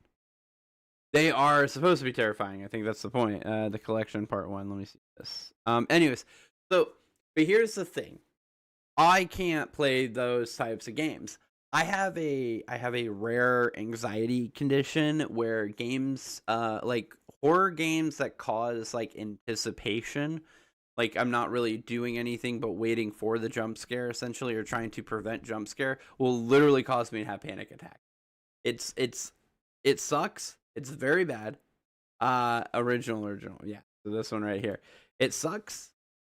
They are supposed to be terrifying. I think that's the point. The collection, Part 1. Let me see this. Anyways, so but here's the thing. I can't play those types of games. I have a rare anxiety condition where games like horror games that cause like anticipation, like I'm not really doing anything but waiting for the jump scare essentially, or trying to prevent jump scare, will literally cause me to have panic attack. It sucks. It's very bad. Original. Yeah. So this one right here. It sucks.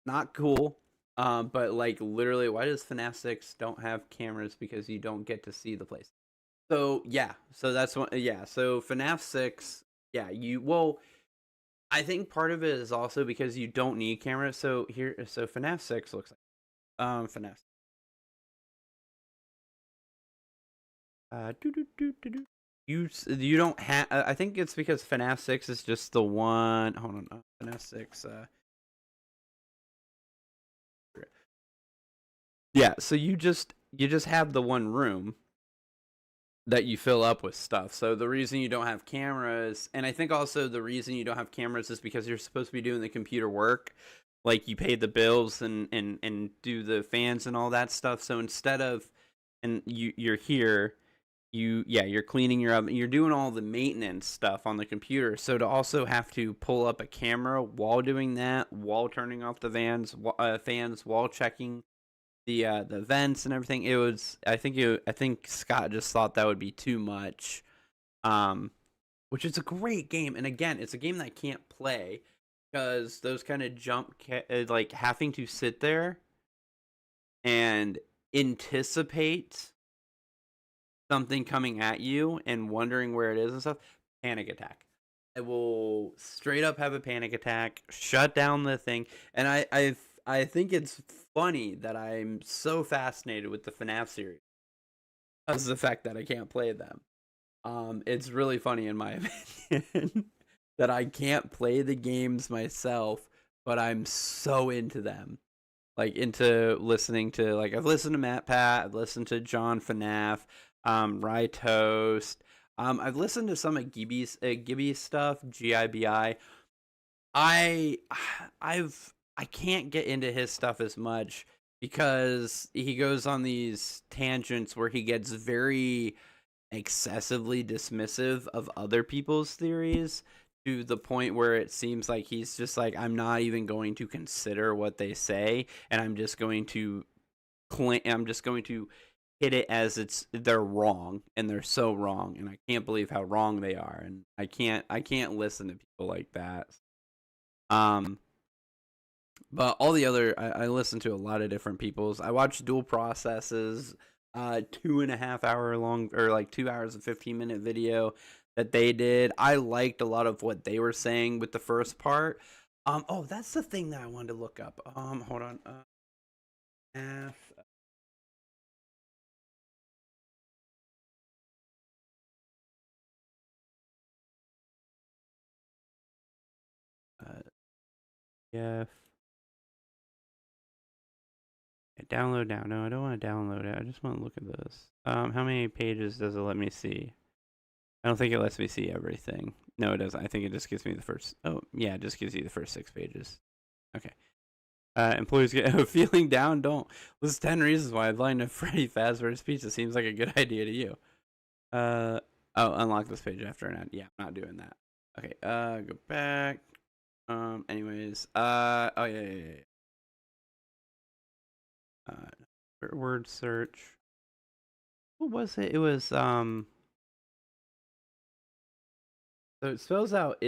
Not cool. But like literally, why does FNAF 6 don't have cameras? Because you don't get to see the place. So yeah. So that's one. Yeah. So FNAF 6. Yeah. I think part of it is also because you don't need cameras. So FNAF 6 looks like FNAF. You don't have. I think it's because FNAF 6 is just the one. Hold on, FNAF 6. Yeah, so you just have the one room that you fill up with stuff. So the reason you don't have cameras, and I think also the reason you don't have cameras is because you're supposed to be doing the computer work, like you pay the bills and do the fans and all that stuff. So instead of, and you're here, you're cleaning your oven, you're doing all the maintenance stuff on the computer. So to also have to pull up a camera while doing that, while turning off the fans, while checking the vents and everything, it was, I think Scott just thought that would be too much. Which is a great game, and again, it's a game that I can't play because those kind of like having to sit there and anticipate something coming at you and wondering where it is and stuff, panic attack. I will straight up have a panic attack, shut down the thing, and I think it's funny that I'm so fascinated with the FNAF series because of the fact that I can't play them. It's really funny in my opinion that I can't play the games myself, but I'm so into them. Like into listening to, like, I've listened to Matt Pat, I've listened to John FNAF, Rye Toast. I've listened to some of Gibby's stuff, GIBI. I I can't get into his stuff as much because he goes on these tangents where he gets very excessively dismissive of other people's theories to the point where it seems like he's just like, I'm not even going to consider what they say, and I'm just going to hit it as they're wrong, and they're so wrong, and I can't believe how wrong they are, and I can't listen to people like that. But all the other, I listen to a lot of different people's. I watch Dual Processes, 2.5 hour long, or like 2 hours and 15-minute video that they did. I liked a lot of what they were saying with the first part. Oh, that's the thing that I wanted to look up. Hold on. F. F. Download now. No, I don't want to download it. I just want to look at this. How many pages does it let me see? I don't think it lets me see everything. No, it doesn't. I think it just gives me the first. Oh, yeah, it just gives you the first 6 pages. Okay. Employees get feeling down. Don't list 10 reasons why line of Freddy Fazbear's Pizza seems like a good idea to you. Oh, unlock this page after an ad. Yeah, I'm not doing that. Okay. Go back. Anyways. Oh yeah. Word search. What was it? It was So it spells out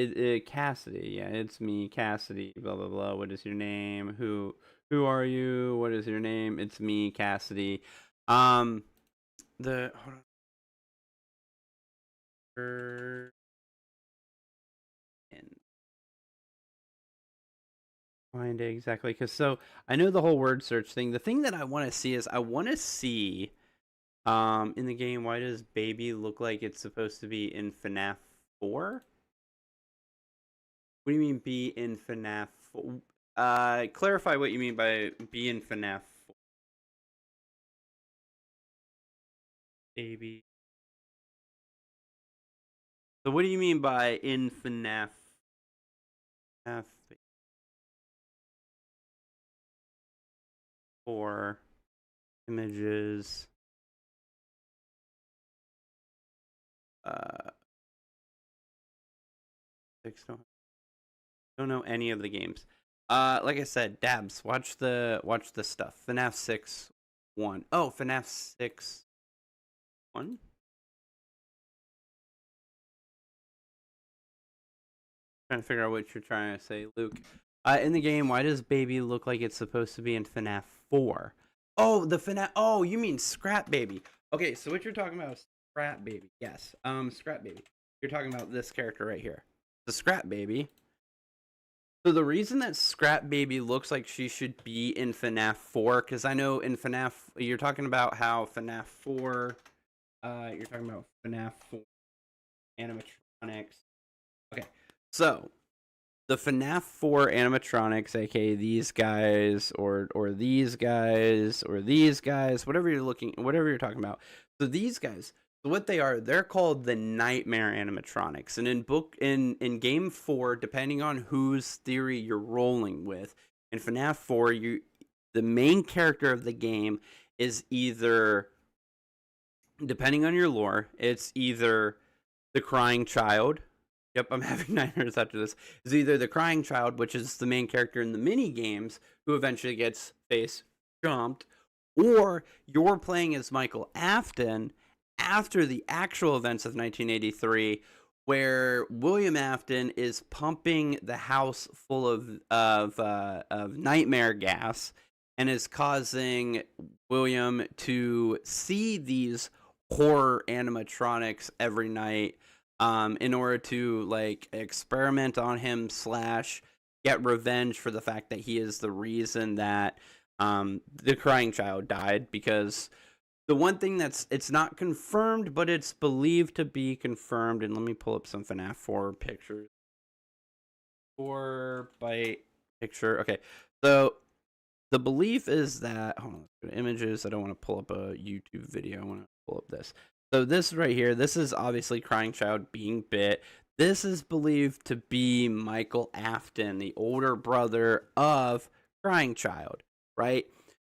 Cassidy. Yeah, it's me, Cassidy. Blah blah blah. What is your name? Who are you? What is your name? It's me, Cassidy. Hold on. find it exactly, because so I know the whole word search thing. The thing that I want to see is I want to see in the game, why does baby look like it's supposed to be in FNAF 4? What do you mean be in FNAF 4? Clarify what you mean by be in FNAF 4. Baby. So what do you mean by in FNAF 4 images? Uh, don't know any of the games. Like I said, Dabs, watch the stuff. FNAF 6 1. Oh, FNAF 6 1. Trying to figure out what you're trying to say, Luke. In the game, why does baby look like it's supposed to be in FNAF 4? Oh, the FNAF. Oh, you mean Scrap Baby? Okay, so what you're talking about is Scrap Baby. Yes, Scrap Baby. You're talking about this character right here, the Scrap Baby. So the reason that Scrap Baby looks like she should be in FNAF 4, because I know in FNAF, you're talking about how FNAF 4, you're talking about FNAF 4 animatronics. Okay, so the FNAF 4 animatronics, aka these guys, or these guys, or these guys, whatever you're talking about. So these guys, so what they are, they're called the Nightmare animatronics. And in game 4, depending on whose theory you're rolling with, in FNAF 4, the main character of the game is either, depending on your lore, it's either the crying child. Yep, I'm having nightmares after this. Is either the crying child, which is the main character in the mini games, who eventually gets face jumped, or you're playing as Michael Afton after the actual events of 1983, where William Afton is pumping the house full of nightmare gas and is causing William to see these horror animatronics every night, in order to like experiment on him / get revenge for the fact that he is the reason that the crying child died. Because the one thing it's not confirmed, but it's believed to be confirmed, and let me pull up some FNAF 4 pictures. 4 by picture. Okay, so the belief is that, hold on, let's go to images. I don't want to pull up a YouTube video. I want to pull up this. So this right here, this is obviously Crying Child being bit. This is believed to be Michael Afton, the older brother of Crying Child, right?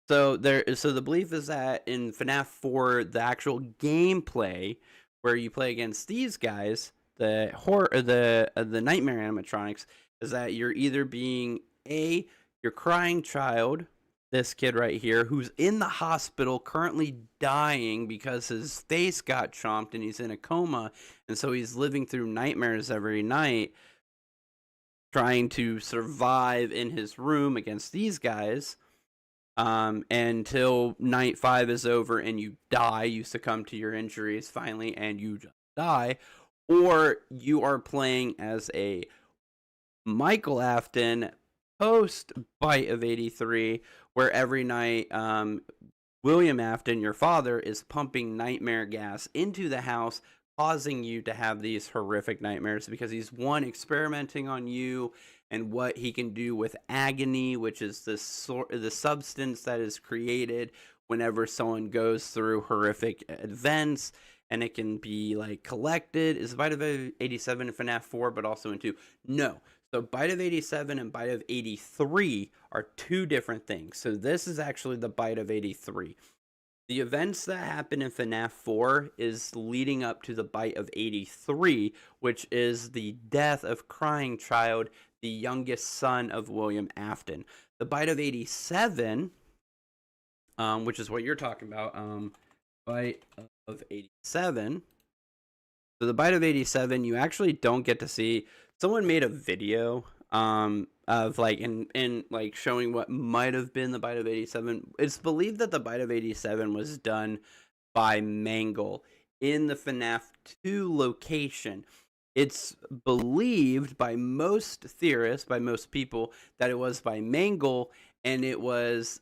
So the belief is that in FNAF 4, the actual gameplay where you play against these guys, the nightmare animatronics, is that you're either being your crying child, this kid right here, who's in the hospital currently dying because his face got chomped and he's in a coma, and so he's living through nightmares every night trying to survive in his room against these guys, until night 5 is over and you die, you succumb to your injuries finally and you just die. Or you are playing as a Michael Afton post Bite of 83, where every night William Afton, your father, is pumping nightmare gas into the house, causing you to have these horrific nightmares because he's experimenting on you and what he can do with agony, which is the substance that is created whenever someone goes through horrific events, and it can be like collected. Is Bite of 87 in FNAF 4, but also in 2? No. So Bite of 87 and Bite of 83 are two different things. So this is actually the Bite of 83. The events that happen in FNAF 4 is leading up to the Bite of 83, which is the death of Crying Child, the youngest son of William Afton. The Bite of 87, which is what you're talking about, Bite of 87. So the Bite of 87, you actually don't get to see. Someone made a video of like in like showing what might have been the Bite of 87. It's believed that the Bite of 87 was done by Mangle in the FNAF 2 location. It's believed by most theorists, by most people, that it was by Mangle, and it was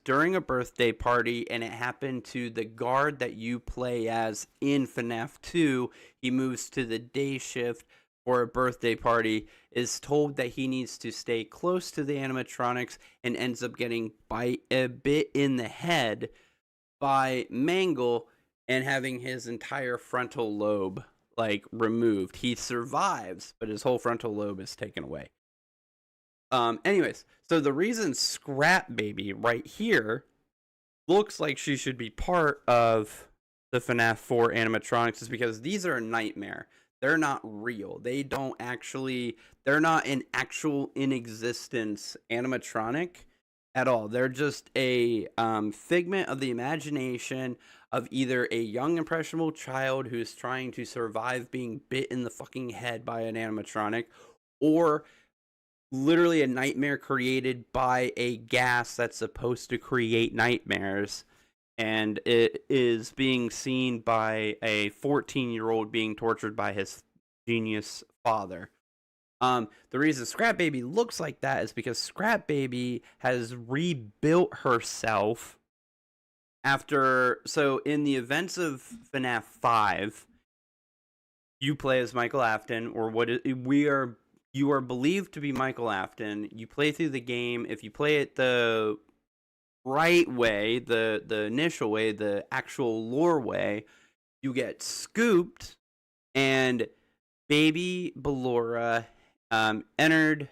during a birthday party, and it happened to the guard that you play as in FNAF 2. He moves to the day shift for a birthday party, is told that he needs to stay close to the animatronics, and ends up getting a bit in the head by Mangle and having his entire frontal lobe like removed. He survives, but his whole frontal lobe is taken away. Anyways, so the reason Scrap Baby right here looks like she should be part of the FNAF 4 animatronics is because these are a nightmare. They're not real. They're not an actual in existence animatronic at all. They're just a figment of the imagination of either a young impressionable child who's trying to survive being bit in the fucking head by an animatronic, or literally a nightmare created by a gas that's supposed to create nightmares, and it is being seen by a 14-year-old being tortured by his genius father. The reason Scrap Baby looks like that is because Scrap Baby has rebuilt herself so in the events of FNAF 5, you play as Michael Afton, or you are believed to be Michael Afton. You play through the game. If you play it the right way, the initial way, the actual lore way, you get scooped, and Baby Ballora entered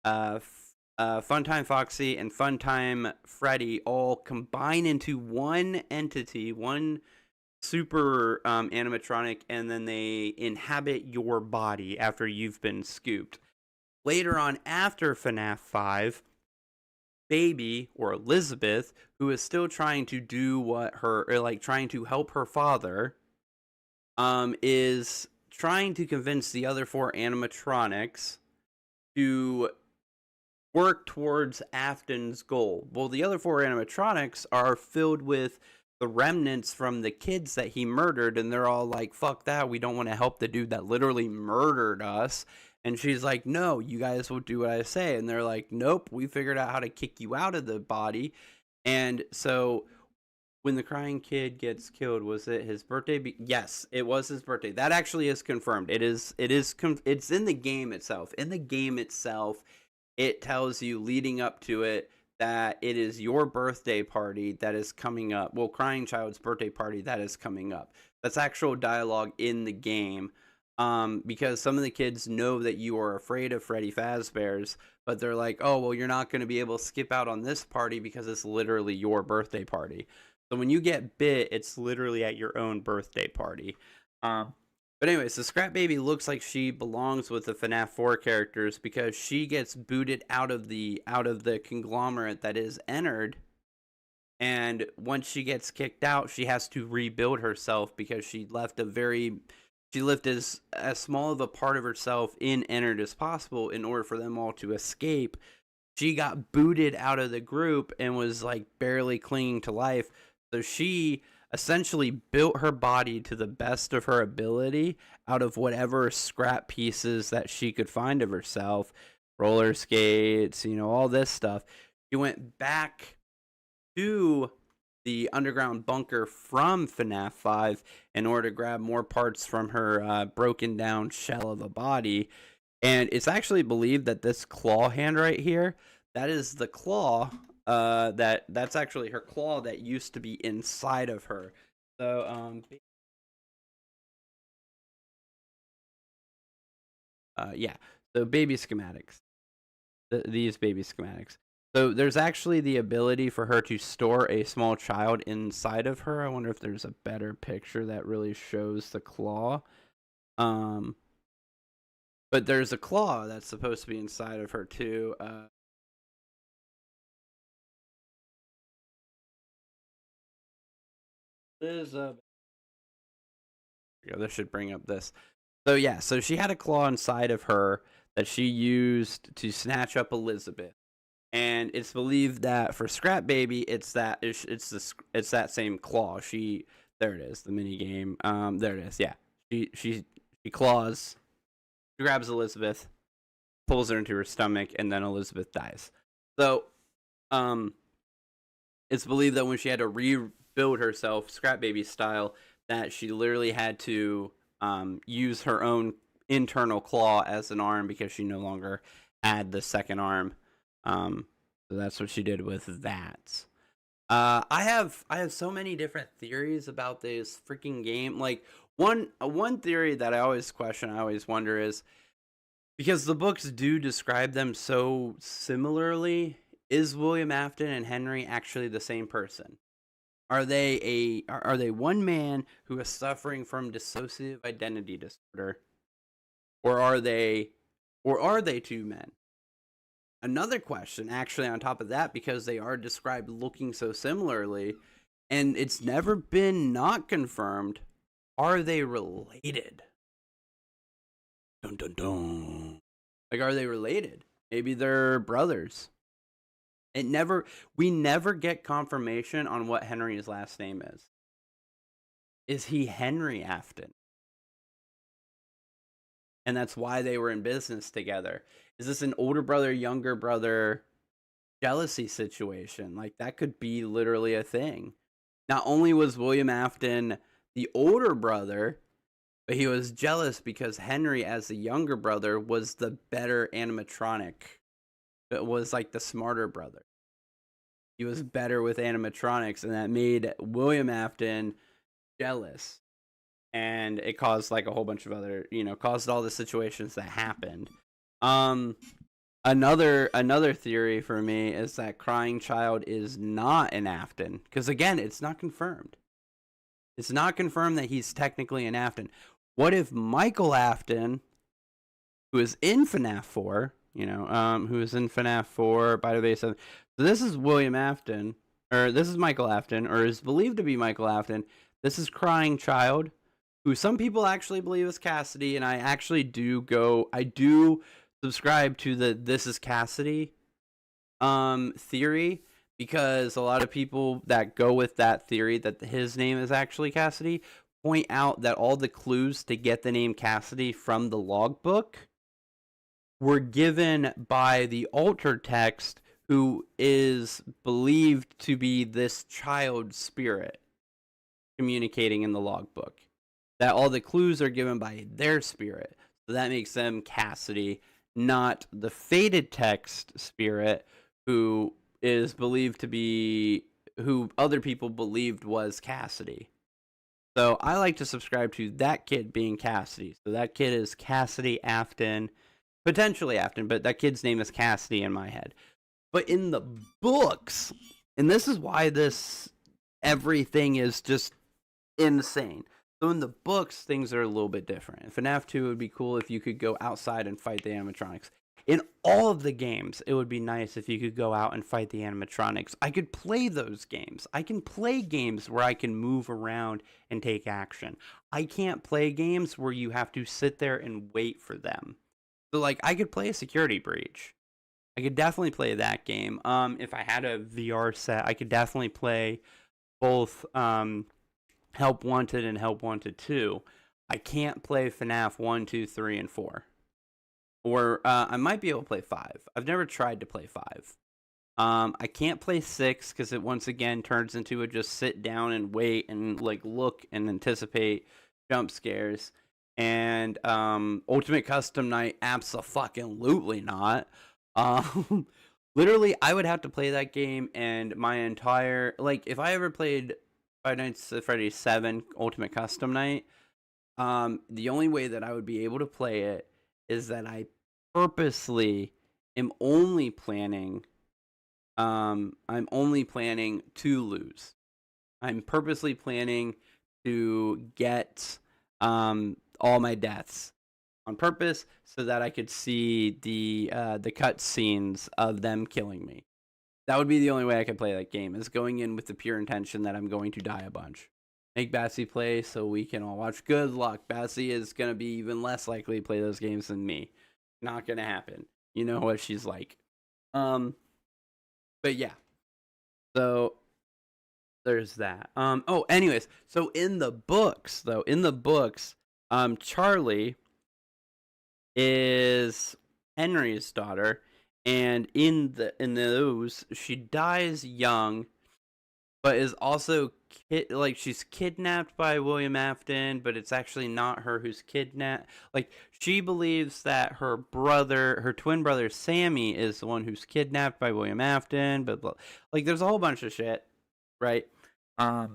Funtime Foxy and Funtime Freddy all combine into one entity, one super animatronic, and then they inhabit your body after you've been scooped. Later on, after FNAF 5, Baby, or Elizabeth, who is still trying to do trying to help her father, is trying to convince the other 4 animatronics to work towards Afton's goal. Well, the other 4 animatronics are filled with the remnants from the kids that he murdered, and they're all like, fuck that, we don't want to help the dude that literally murdered us. And she's like, no, you guys will do what I say. And they're like, nope, we figured out how to kick you out of the body. And so when the crying kid gets killed, was it his birthday? Yes, it was his birthday. That actually is confirmed. It's in the game itself. In the game itself, it tells you leading up to it that it is your birthday party that is coming up. Well, Crying Child's birthday party that is coming up. That's actual dialogue in the game. Because some of the kids know that you are afraid of Freddy Fazbear's, but they're like, oh, well, you're not going to be able to skip out on this party because it's literally your birthday party. So when you get bit, it's literally at your own birthday party. But anyways, the Scrap Baby looks like she belongs with the FNAF 4 characters because she gets booted out of the conglomerate that is entered. And once she gets kicked out, she has to rebuild herself because she left as small of a part of herself in Entered as possible in order for them all to escape. She got booted out of the group and was like barely clinging to life. So she essentially built her body to the best of her ability out of whatever scrap pieces that she could find of herself, roller skates, all this stuff. She went back to the underground bunker from FNAF 5 in order to grab more parts from her broken down shell of a body. And it's actually believed that this claw hand right here, that is the claw that's actually her claw that used to be inside of her. So yeah, so baby schematics, these baby schematics. So there's actually the ability for her to store a small child inside of her. I wonder if there's a better picture that really shows the claw. But there's a claw that's supposed to be inside of her too. This should bring up this. So yeah, so she had a claw inside of her that she used to snatch up Elizabeth, and it's believed that for Scrap Baby, it's that same claw. There it is, the mini game. There it is. Yeah, she She claws. She grabs Elizabeth, pulls her into her stomach, and then Elizabeth dies. So, it's believed that when she had to rebuild herself, Scrap Baby style, that she literally had to use her own internal claw as an arm because she no longer had the second arm. So that's what she did with that. I have so many different theories about this freaking game. Like one theory that I always question, I always wonder is, because the books do describe them so similarly, is William Afton and Henry actually the same person? Are they one man who is suffering from dissociative identity disorder, or are they two men? Another question, actually, on top of that, because they are described looking so similarly, and it's never been not confirmed, are they related? Dun dun dun. Like, are they related? Maybe they're brothers. We never get confirmation on what Henry's last name is. Is he Henry Afton? And that's why they were in business together. Is this an older brother, younger brother jealousy situation? Like, that could be literally a thing. Not only was William Afton the older brother, but he was jealous because Henry, as the younger brother, was the better animatronic. It was like the smarter brother. He was better with animatronics, and that made William Afton jealous. And it caused like a whole bunch of other, caused all the situations that happened. Another theory for me is that Crying Child is not an Afton, because again, it's not confirmed. It's not confirmed that he's technically an Afton. What if Michael Afton, who is in FNAF 4, who is in FNAF 4 by the way, so this is William Afton, or this is Michael Afton, or is believed to be Michael Afton. This is Crying Child, who some people actually believe is Cassidy, and I do subscribe to the this is Cassidy theory, because a lot of people that go with that theory that his name is actually Cassidy point out that all the clues to get the name Cassidy from the logbook were given by the alter text, who is believed to be this child's spirit communicating in the logbook. That all the clues are given by their spirit. So that makes them Cassidy, not the faded text spirit, who is believed to be, who other people believed was Cassidy. So I like to subscribe to that kid being Cassidy. So that kid is Cassidy Afton, potentially Afton, but that kid's name is Cassidy in my head. But in the books, and this is why everything is just insane. So in the books, things are a little bit different. In FNAF 2, it would be cool if you could go outside and fight the animatronics. In all of the games, it would be nice if you could go out and fight the animatronics. I could play those games. I can play games where I can move around and take action. I can't play games where you have to sit there and wait for them. So, like, I could play a Security Breach. I could definitely play that game. If I had a VR set, I could definitely play both Help Wanted and Help Wanted 2. I can't play FNAF 1, 2, 3, and 4. Or I might be able to play 5. I've never tried to play 5. I can't play 6 because it once again turns into a just sit down and wait and like look and anticipate jump scares. And Ultimate Custom Night, abso-fucking-lutely not. Literally, I would have to play that game and my entire, like, if I ever played Five Nights at Freddy's 7 Ultimate Custom Night, the only way that I would be able to play it is that I purposely am only planning, I'm only planning to lose. I'm purposely planning to get all my deaths on purpose so that I could see the cut scenes of them killing me. That would be the only way I could play that game, is going in with the pure intention that I'm going to die a bunch. Make Bassy play so we can all watch. Good luck. Bassy is going to be even less likely to play those games than me. Not going to happen. You know what she's like. But yeah. So there's that. Anyways, so in the books, Charlie is Henry's daughter, and in those she dies young, but is also she's kidnapped by William Afton, but it's actually not her who's kidnapped. Like, she believes that her twin brother Sammy is the one who's kidnapped by William Afton, but like there's a whole bunch of shit, right? I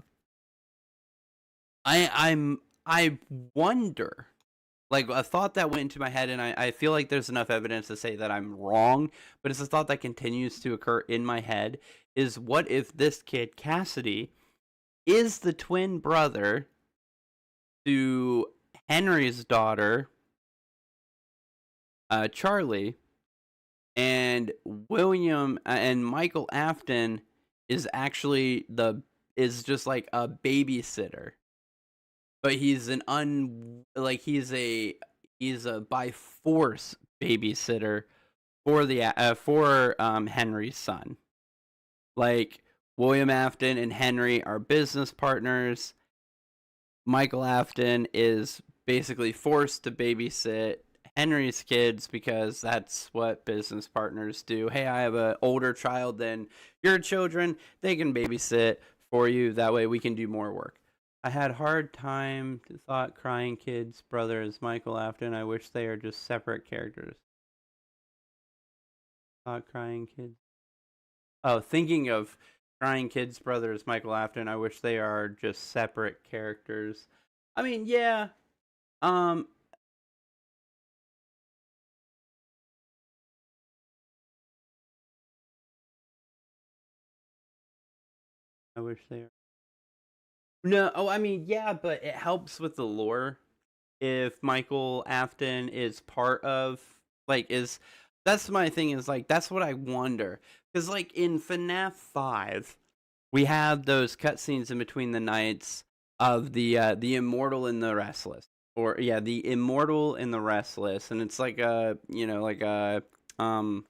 wonder, like, a thought that went into my head, and I feel like there's enough evidence to say that I'm wrong, but it's a thought that continues to occur in my head, is what if this kid, Cassidy, is the twin brother to Henry's daughter, Charlie, and William and Michael Afton is actually just like a babysitter, but he's he's a by force babysitter for Henry's son. Like, William Afton and Henry are business partners. Michael Afton is basically forced to babysit Henry's kids because that's what business partners do. Hey, I have an older child than your children. They can babysit for you. That way we can do more work. I had hard time to thought crying kids brothers Michael Afton. I wish they are just separate characters. Thought crying kids. Oh, thinking of crying kids brothers Michael Afton. I wish they are just separate characters. I mean, yeah. I wish they are. No, oh, I mean, yeah, but it helps with the lore if Michael Afton is part of, like, that's my thing, is like, that's what I wonder. Because, like, in FNAF 5, we have those cutscenes in between the nights of the Immortal and the Restless. Or, yeah, the Immortal and the Restless. And it's like a, oh,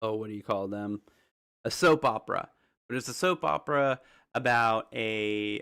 what do you call them? A soap opera. But it's a soap opera about a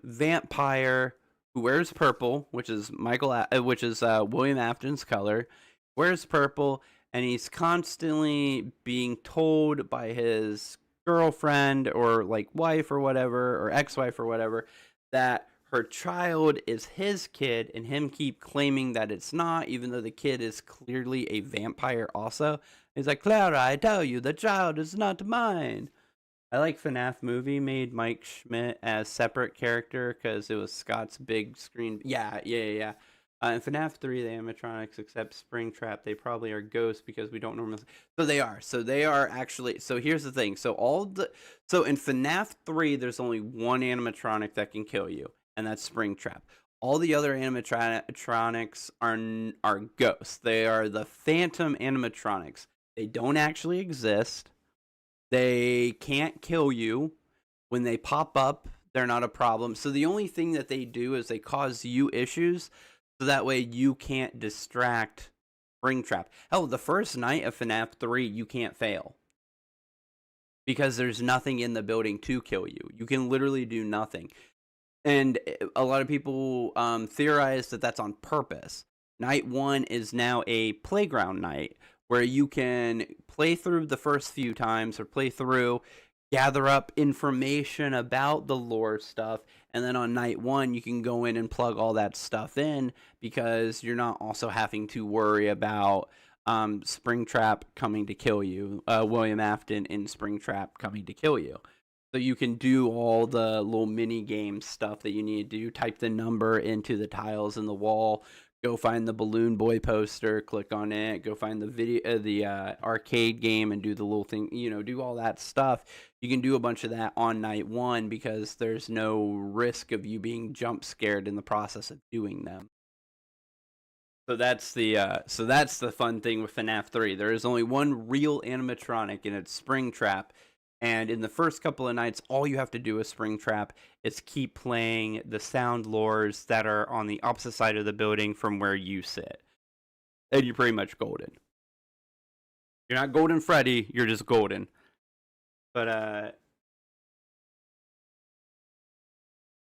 vampire who wears purple, which is William Afton's color, wears purple, and he's constantly being told by his girlfriend or like wife or whatever, or ex-wife or whatever, that her child is his kid, and him keep claiming that it's not, even though the kid is clearly a vampire also. He's like, Clara, I tell you, the child is not mine. I like FNAF movie made Mike Schmidt as separate character because it was Scott's big screen. Yeah. In FNAF 3, the animatronics, except Springtrap, they probably are ghosts because we don't normally. So they are. So they are actually. So here's the thing. So in FNAF 3, there's only one animatronic that can kill you, and that's Springtrap. All the other animatronics are ghosts. They are the phantom animatronics. They don't actually exist. They can't kill you. When they pop up, they're not a problem. So the only thing that they do is they cause you issues, so that way you can't distract Springtrap. Hell, the first night of FNAF 3, you can't fail, because there's nothing in the building to kill you. You can literally do nothing. And a lot of people theorize that that's on purpose. Night 1 is now a playground night, where you can play through the first few times, or play through, gather up information about the lore stuff, and then on night 1 you can go in and plug all that stuff in, because you're not also having to worry about Springtrap coming to kill you, William Afton in Springtrap coming to kill you. So you can do all the little mini game stuff that you need to do. Type the number into the tiles in the wall. Go find the Balloon Boy poster, click on it. Go find the arcade game and do the little thing, do all that stuff. You can do a bunch of that on night 1 because there's no risk of you being jump scared in the process of doing them. So that's the fun thing with FNAF 3. There is only one real animatronic, and it's Springtrap. And in the first couple of nights, all you have to do with Springtrap is keep playing the sound lures that are on the opposite side of the building from where you sit. And you're pretty much golden. You're not Golden Freddy, you're just golden. But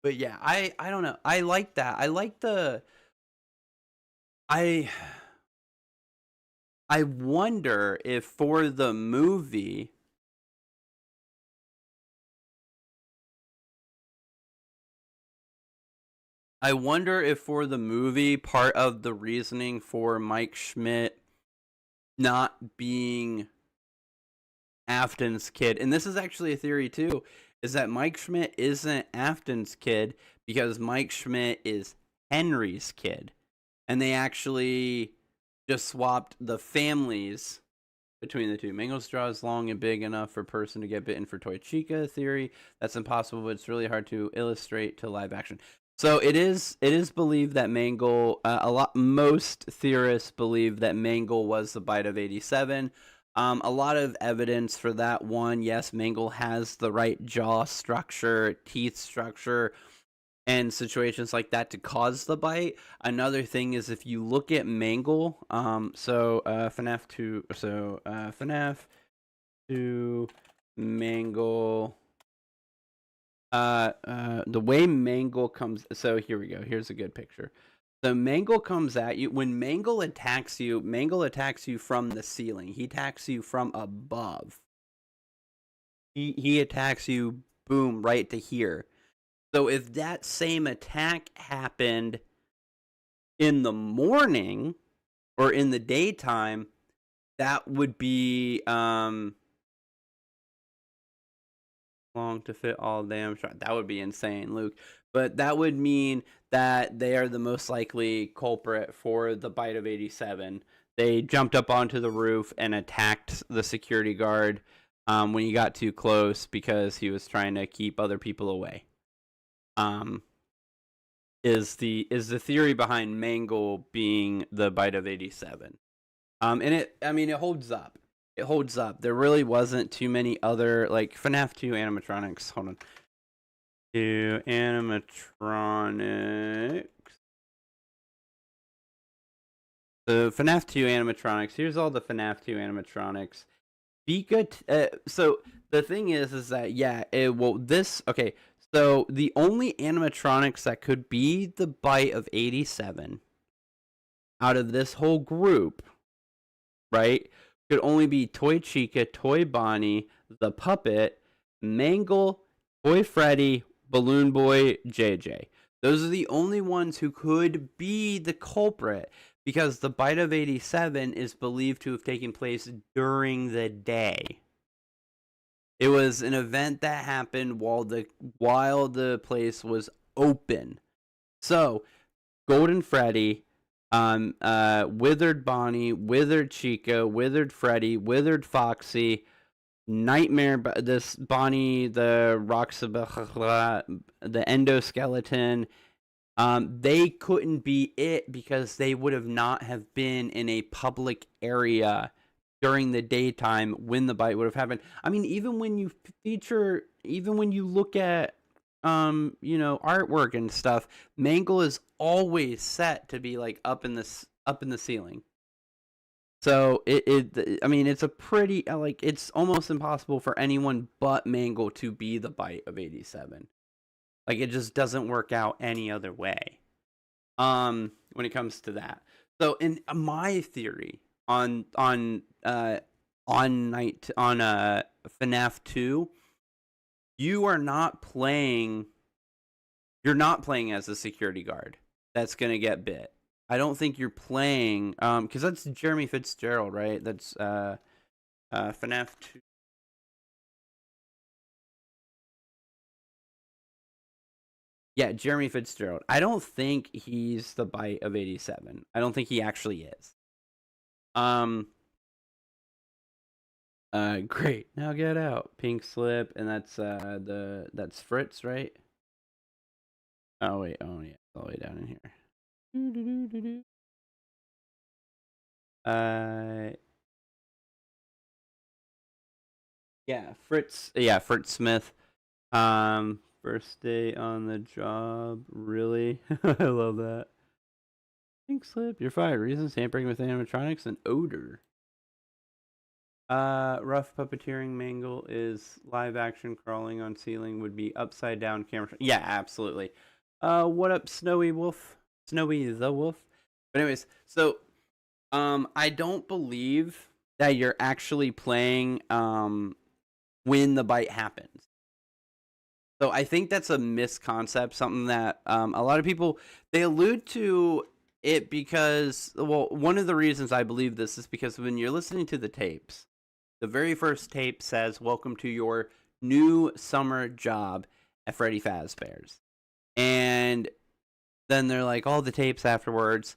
yeah, I don't know. I like that. I like the I wonder if for the movie, part of the reasoning for Mike Schmidt not being Afton's kid, and this is actually a theory too, is that Mike Schmidt isn't Afton's kid because Mike Schmidt is Henry's kid. And they actually just swapped the families between the two. Mango's jaw is long and big enough for a person to get bitten for Toy Chica theory. That's impossible, but it's really hard to illustrate to live action. So it is believed that Mangle, most theorists believe that Mangle was the bite of 87. A lot of evidence for that one. Yes, Mangle has the right jaw structure, teeth structure, and situations like that to cause the bite. Another thing is if you look at Mangle, FNAF 2, FNAF 2 Mangle, the way Mangle comes, so here we go, here's a good picture. So Mangle comes at you, when Mangle attacks you from the ceiling. He attacks you from above. He attacks you, boom, right to here. So if that same attack happened in the morning or in the daytime, that would be long to fit all damn shot. That would be insane, Luke. But that would mean that they are the most likely culprit for the bite of 87. They jumped up onto the roof and attacked the security guard when he got too close because he was trying to keep other people away. Is the theory behind Mangle being the bite of 87. And it holds up. It holds up. There really wasn't too many other, like, FNAF 2 animatronics. Hold on. 2 animatronics. The FNAF 2 animatronics. Here's all the FNAF 2 animatronics. So the thing is that, yeah, okay. So the only animatronics that could be the bite of 87 out of this whole group, right, could only be Toy Chica, Toy Bonnie, the Puppet, Mangle, Toy Freddy, Balloon Boy, JJ. Those are the only ones who could be the culprit because the bite of 87 is believed to have taken place during the day. It was an event that happened while the place was open. So, Golden Freddy, Withered Bonnie, Withered Chica, Withered Freddy, Withered Foxy, Nightmare, this Bonnie, the endoskeleton, they couldn't be it because they would have not have been in a public area during the daytime when the bite would have happened. I mean, even when you look at artwork and stuff, Mangle is always set to be like up in the ceiling. So it's a pretty, like, it's almost impossible for anyone but Mangle to be the bite of 87. Like, it just doesn't work out any other way. When it comes to that. So in my theory on FNAF 2, you're not playing as a security guard that's gonna get bit. I don't think you're playing because that's Jeremy Fitzgerald, right? That's FNAF 2. Yeah, Jeremy Fitzgerald. I don't think he's the bite of 87. I don't think he actually is. Great. Now get out. Pink slip, and that's that's Fritz, right? Oh wait, oh yeah, all the way down in here. Yeah, Fritz. Yeah, Fritz Smith. First day on the job. Really? I love that. Pink slip. You're fired. Reasons: tampering with animatronics and odor. Rough puppeteering. Mangle is live action. Crawling on ceiling would be upside down camera. Yeah, absolutely. What up, Snowy Wolf? Snowy the Wolf. But anyways, so I don't believe that you're actually playing when the bite happens. So I think that's a misconcept, something that a lot of people, they allude to it because, well, one of the reasons I believe this is because when you're listening to the tapes, the very first tape says, "Welcome to your new summer job at Freddy Fazbear's." And then they're like, all the tapes afterwards,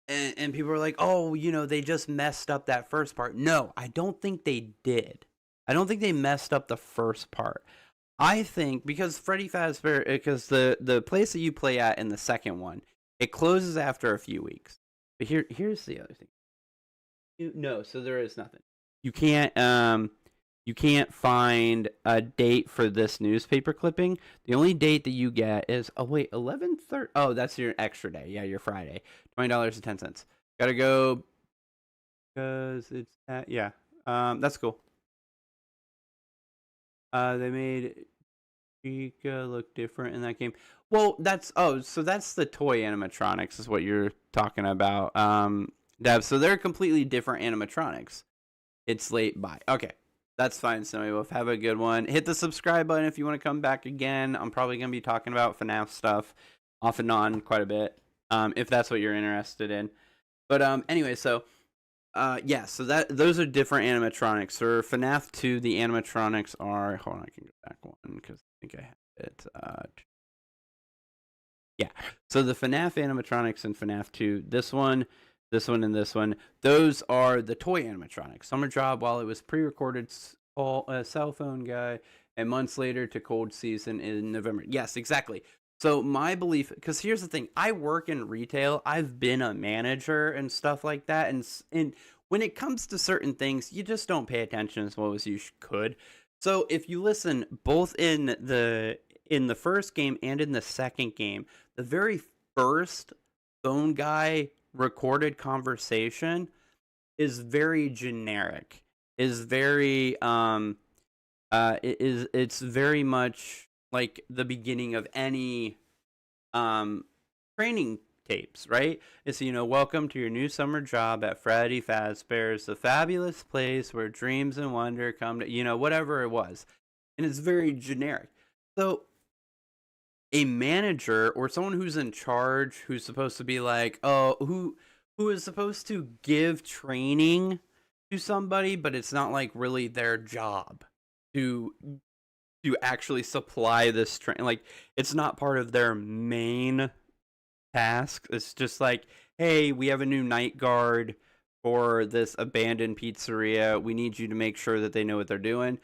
and people are like, "Oh, they just messed up that first part." No, I don't think they did. I don't think they messed up the first part. I think because Freddy Fazbear, because the place that you play at in the second one, it closes after a few weeks. But here's the other thing. No, so there is nothing. You can't find a date for this newspaper clipping. The only date that you get is 11/30. Oh, that's your extra day. Yeah, your Friday. $20.10. Gotta go because it's yeah. That's cool. They made Chica look different in that game. Well, so that's the toy animatronics is what you're talking about, Dev. So they're completely different animatronics. It's late by. Okay, that's fine, Snowy Wolf. Have a good one. Hit the subscribe button if you want to come back again. I'm probably going to be talking about FNAF stuff off and on quite a bit, if that's what you're interested in. But anyway, so yeah, so those are different animatronics. For FNAF 2, the animatronics are. Hold on, I can go back one because I think I have it. Yeah, so the FNAF animatronics in FNAF 2, this one, and this one, those are the toy animatronics. Summer job while it was pre-recorded, cell phone guy, and months later to cold season in November. Yes, exactly. So my belief, because here's the thing, I work in retail. I've been a manager and stuff like that, and when it comes to certain things, you just don't pay attention as well as you could. So if you listen, both in the first game and in the second game, the very first phone guy recorded conversation is very generic. Is very it's very much like the beginning of any training tapes, right? It's welcome to your new summer job at Freddy Fazbear's, the fabulous place where dreams and wonder come to, whatever it was. And it's very generic. So a manager or someone who's in charge, who's supposed to be like, oh, who is supposed to give training to somebody, but it's not like really their job to actually supply this training. Like, it's not part of their main task. It's just like, hey, we have a new night guard for this abandoned pizzeria. We need you to make sure that they know what they're doing.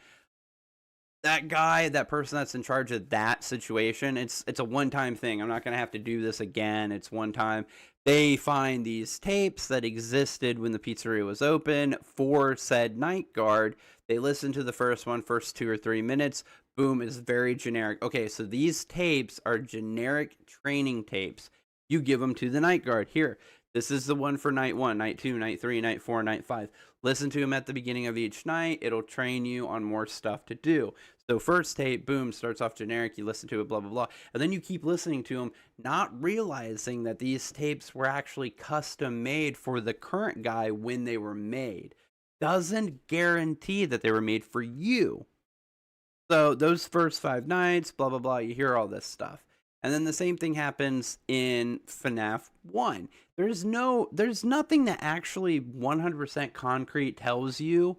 That person that's in charge of that situation, it's a one-time thing. I'm not going to have to do this again. It's one time. They find these tapes that existed when the pizzeria was open for said night guard. They listen to the first 2 or 3 minutes. Boom, is very generic. Okay, so these tapes are generic training tapes. You give them to the night guard. Here, this is the one for night 1, night 2, night 3, night 4, night 5. Listen to them at the beginning of each night. It'll train you on more stuff to do. So first tape, boom, starts off generic. You listen to it, blah, blah, blah. And then you keep listening to them, not realizing that these tapes were actually custom made for the current guy when they were made. Doesn't guarantee that they were made for you. So those first 5 nights, blah, blah, blah, you hear all this stuff. And then the same thing happens in FNAF 1. There's nothing that actually 100% concrete tells you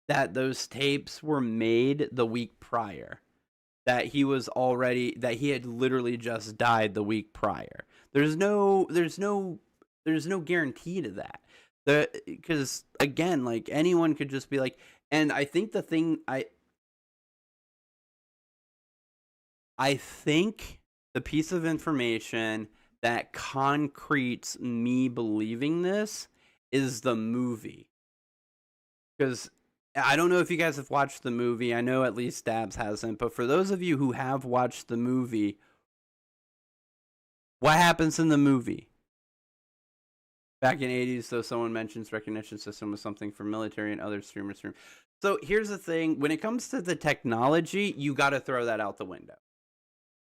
that those tapes were made the week prior. That he had literally just died the week prior. There's no guarantee to that. Because again, like, anyone could just be like, and I think I think the piece of information that concretes me believing this is the movie. Because I don't know if you guys have watched the movie. I know at least Dabs hasn't. But for those of you who have watched the movie, what happens in the movie? Back in 80s, though, someone mentions recognition system was something for military and other streamers. So here's the thing. When it comes to the technology, you got to throw that out the window.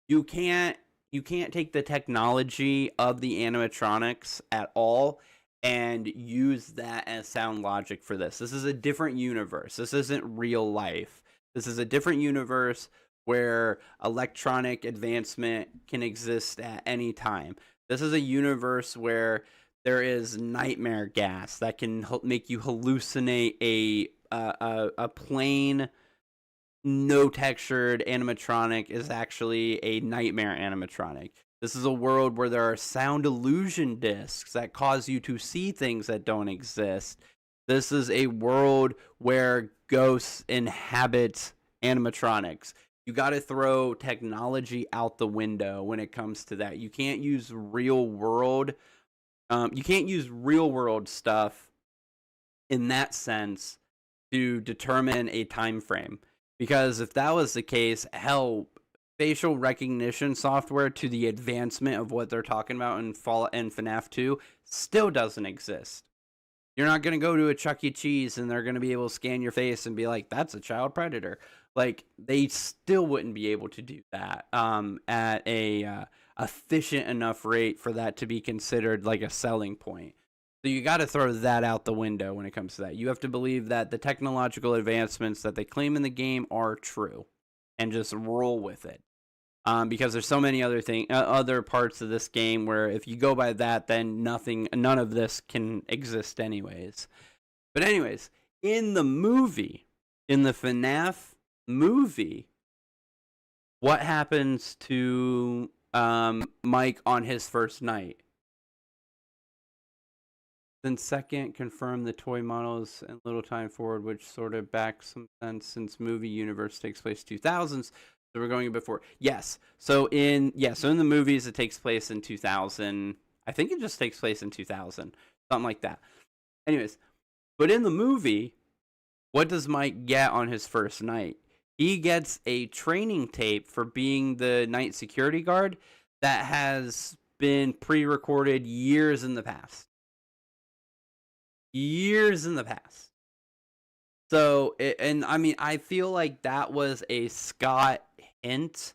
You can't you can't take the technology of the animatronics at all and use that as sound logic for this. This is a different universe. This isn't real life. This is a different universe where electronic advancement can exist at any time. This is a universe where there is nightmare gas that can make you hallucinate a plain, no textured animatronic is actually a nightmare animatronic. This is a world where there are sound illusion discs that cause you to see things that don't exist. This is a world where ghosts inhabit animatronics. You got to throw technology out the window when it comes to that. You can't use real world. You can't use real world stuff in that sense to determine a time frame. Because if that was the case, hell, facial recognition software to the advancement of what they're talking about in FNAF 2 still doesn't exist. You're not going to go to a Chuck E. Cheese and they're going to be able to scan your face and be like, that's a child predator. Like, they still wouldn't be able to do that at a efficient enough rate for that to be considered like a selling point. So you got to throw that out the window when it comes to that. You have to believe that the technological advancements that they claim in the game are true and just roll with it. Because there's so many other parts of this game where if you go by that, then none of this can exist anyways. But anyways, in the FNAF movie, what happens to Mike on his first night? Then second, confirm the toy models and little time forward, which sort of backs some sense since movie universe takes place 2000s. So we're going a bit forward. Yes. So in the movies, it takes place in 2000. I think it just takes place in 2000, something like that. Anyways, but in the movie, what does Mike get on his first night? He gets a training tape for being the night security guard that has been pre-recorded years in the past. So, I feel like that was a Scott hint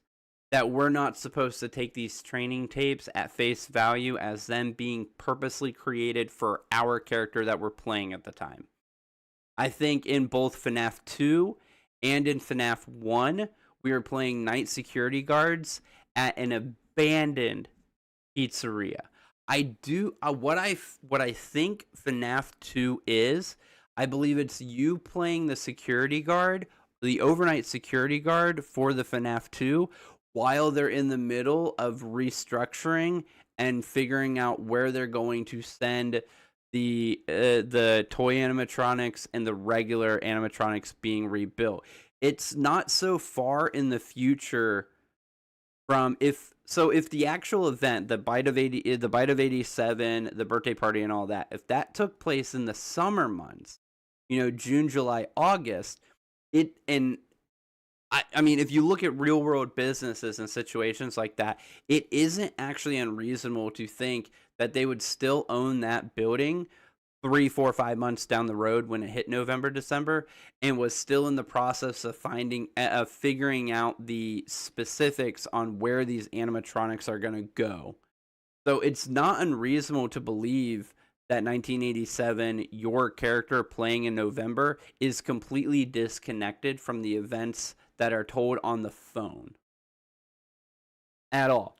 that we're not supposed to take these training tapes at face value as them being purposely created for our character that we're playing at the time. I think in both FNAF 2 and in FNAF 1, we were playing night security guards at an abandoned pizzeria. What I think FNAF 2 is, I believe it's you playing the security guard, the overnight security guard for the FNAF 2, while they're in the middle of restructuring and figuring out where they're going to send the toy animatronics and the regular animatronics being rebuilt. It's not so far in the future from if the actual event, the Bite of 87, the birthday party and all that, if that took place in the summer months, June, July, August, if you look at real world businesses and situations like that, it isn't actually unreasonable to think that they would still own that building 3, 4, 5 months down the road when it hit November, December, and was still in the process of figuring out the specifics on where these animatronics are going to go. So it's not unreasonable to believe that 1987, your character playing in November, is completely disconnected from the events that are told on the phone. At all.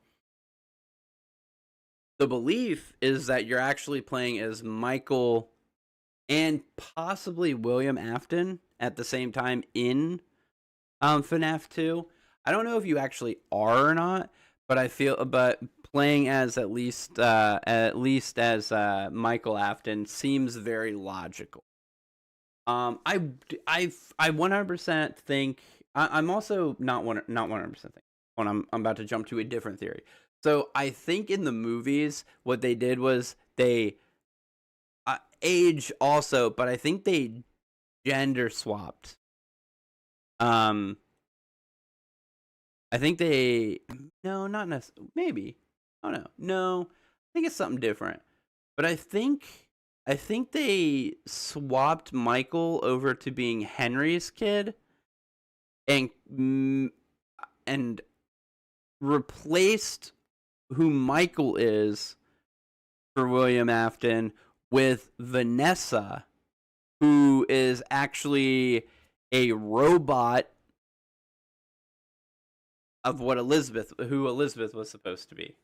The belief is that you're actually playing as Michael and possibly William Afton at the same time in FNAF 2. I don't know if you actually are or not, but playing as at least as Michael Afton seems very logical. I 100% think I'm also not 100% think when I'm about to jump to a different theory. So I think in the movies, what they did was they age also, but I think they gender swapped. I think not necessarily. Maybe. I don't know. No, I think it's something different. But I think they swapped Michael over to being Henry's kid, and replaced who Michael is for William Afton with Vanessa, who is actually a robot of who Elizabeth was supposed to be.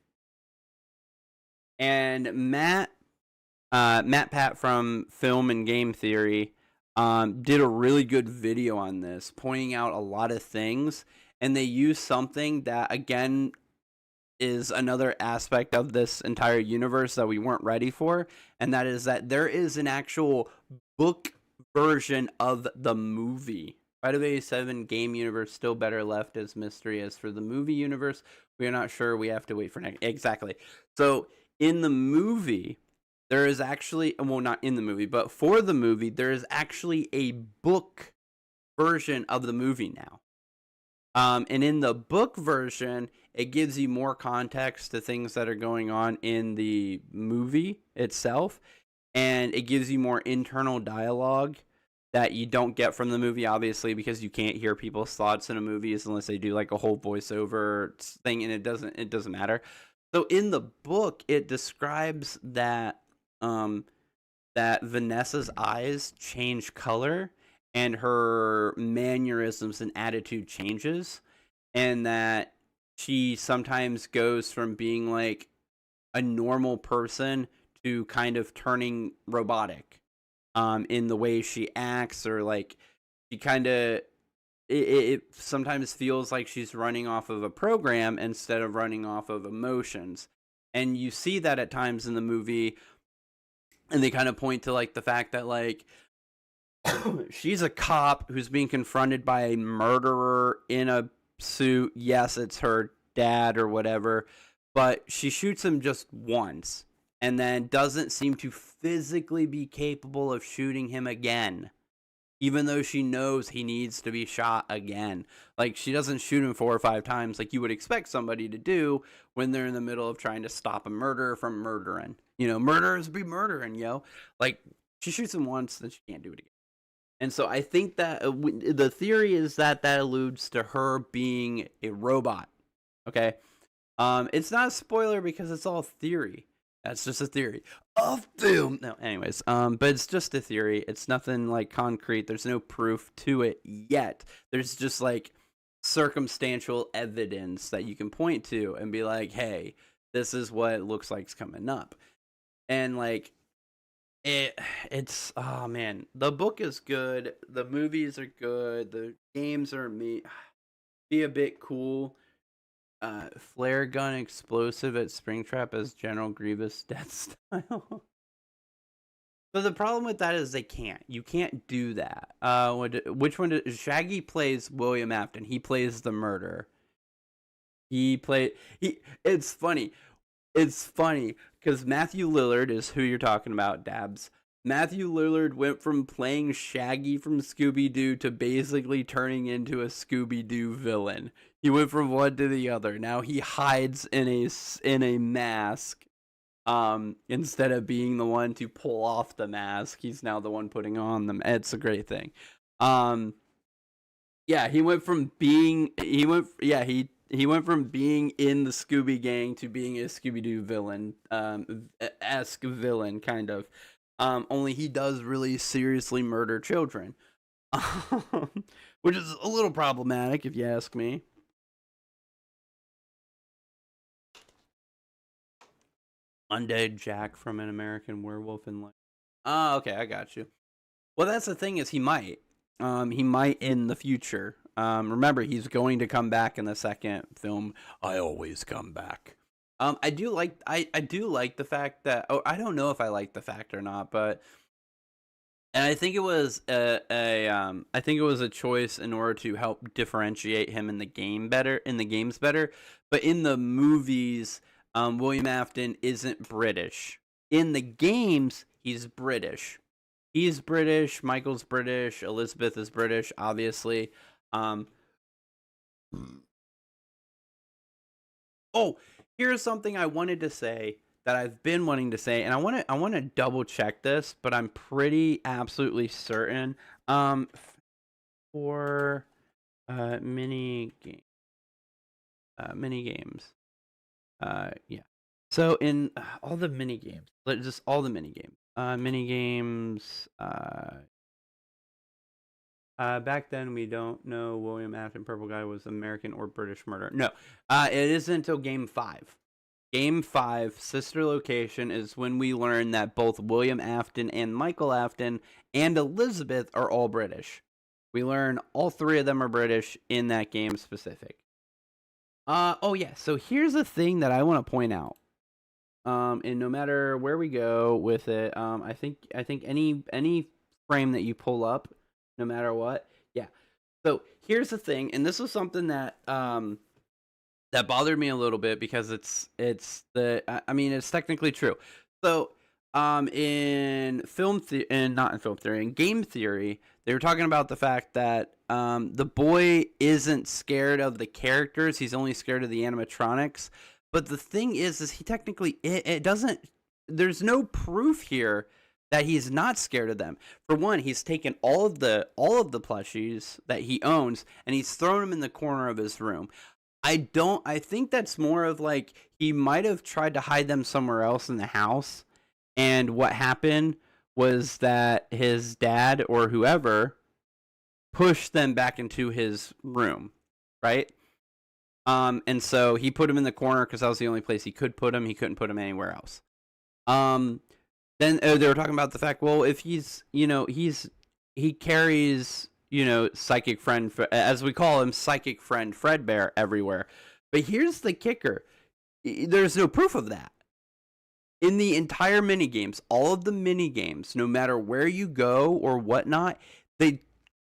And Matt Pat from Film and Game Theory did a really good video on this, pointing out a lot of things, and they use something that, again, is another aspect of this entire universe that we weren't ready for, and that is that there is an actual book version of the movie. By the way, 7 game universe still better left as mystery. As for the movie universe, we are not sure. We have to wait for next. Exactly. So in the movie, there is actually, well, not in the movie, but for the movie, there is actually a book version of the movie now. And in the book version, it gives you more context to things that are going on in the movie itself, and it gives you more internal dialogue that you don't get from the movie, obviously, because you can't hear people's thoughts in a movie unless they do like a whole voiceover thing, and it doesn't matter. So in the book, it describes that that Vanessa's eyes change color and her mannerisms and attitude changes, and that she sometimes goes from being like a normal person to kind of turning robotic in the way she acts, or like she kind of it sometimes feels like she's running off of a program instead of running off of emotions. And you see that at times in the movie, and they kind of point to like the fact that like she's a cop who's being confronted by a murderer in a suit. Yes, it's her dad or whatever, but she shoots him just once and then doesn't seem to physically be capable of shooting him again, even though she knows he needs to be shot again. Like, she doesn't shoot him 4 or 5 times like you would expect somebody to do when they're in the middle of trying to stop a murderer from murdering. You know, murderers be murdering, yo. Like, she shoots him once, then she can't do it again. And so I think that the theory is that alludes to her being a robot. Okay? It's not a spoiler because it's all theory. That's just a theory of film. No, anyways, but it's just a theory. It's nothing like concrete. There's no proof to it yet. There's just like circumstantial evidence that you can point to and be like, hey, this is what it looks like's coming up. And like it's oh man, the book is good, the movies are good, the games are be a bit cool. Flare gun explosive at Springtrap as General Grievous death style. But the problem with that is you can't do that. Which one Shaggy plays William Afton. He plays the murderer. It's funny because Matthew Lillard is who you're talking about, Dabs. Matthew Lillard went from playing Shaggy from Scooby-Doo to basically turning into a Scooby-Doo villain. He went from one to the other. Now he hides in a mask. Instead of being the one to pull off the mask, he's now the one putting on them. It's a great thing. Yeah, he went from being he went from being in the Scooby Gang to being a Scooby-Doo villain, esque villain, kind of. Only he does really seriously murder children, which is a little problematic if you ask me. Undead Jack from An American Werewolf in Life. Oh, okay, I got you. Well, that's the thing is he might in the future. Remember, he's going to come back in the second film. I always come back. I do like the fact that I don't know if I like the fact or not, but and I think it was a choice in order to help differentiate him in the games better. But in the movies, William Afton isn't British. In the games, he's British. He's British. Michael's British. Elizabeth is British, obviously. Oh, here's something I wanted to say that I've been wanting to say, and I want to double check this, but I'm pretty absolutely certain. For mini games. Yeah. So in all the mini games, just all the mini games, back then we don't know William Afton Purple Guy was American or British murder. No, it isn't until Game 5. Game 5, Sister Location, is when we learn that both William Afton and Michael Afton and Elizabeth are all British. We learn all three of them are British in that game specific. Oh yeah, so here's the thing that I want to point out. And no matter where we go with it, I think any frame that you pull up, no matter what, yeah. So here's the thing, and this was something that that bothered me a little bit because it's technically true. So in game theory, they were talking about the fact that the boy isn't scared of the characters; he's only scared of the animatronics. But the thing is he technically it doesn't. There's no proof here that he's not scared of them. For one, he's taken all of the plushies that he owns and he's thrown them in the corner of his room. I think that's more of like he might have tried to hide them somewhere else in the house, and what happened was that his dad or whoever pushed them back into his room, right? And so he put him in the corner because that was the only place he could put him. He couldn't put him anywhere else. Then they were talking about the fact, well, if he's, he carries, psychic friend, as we call him, psychic friend Fredbear everywhere. But here's the kicker. There's no proof of that. In the entire minigames, all of the minigames, no matter where you go or whatnot, the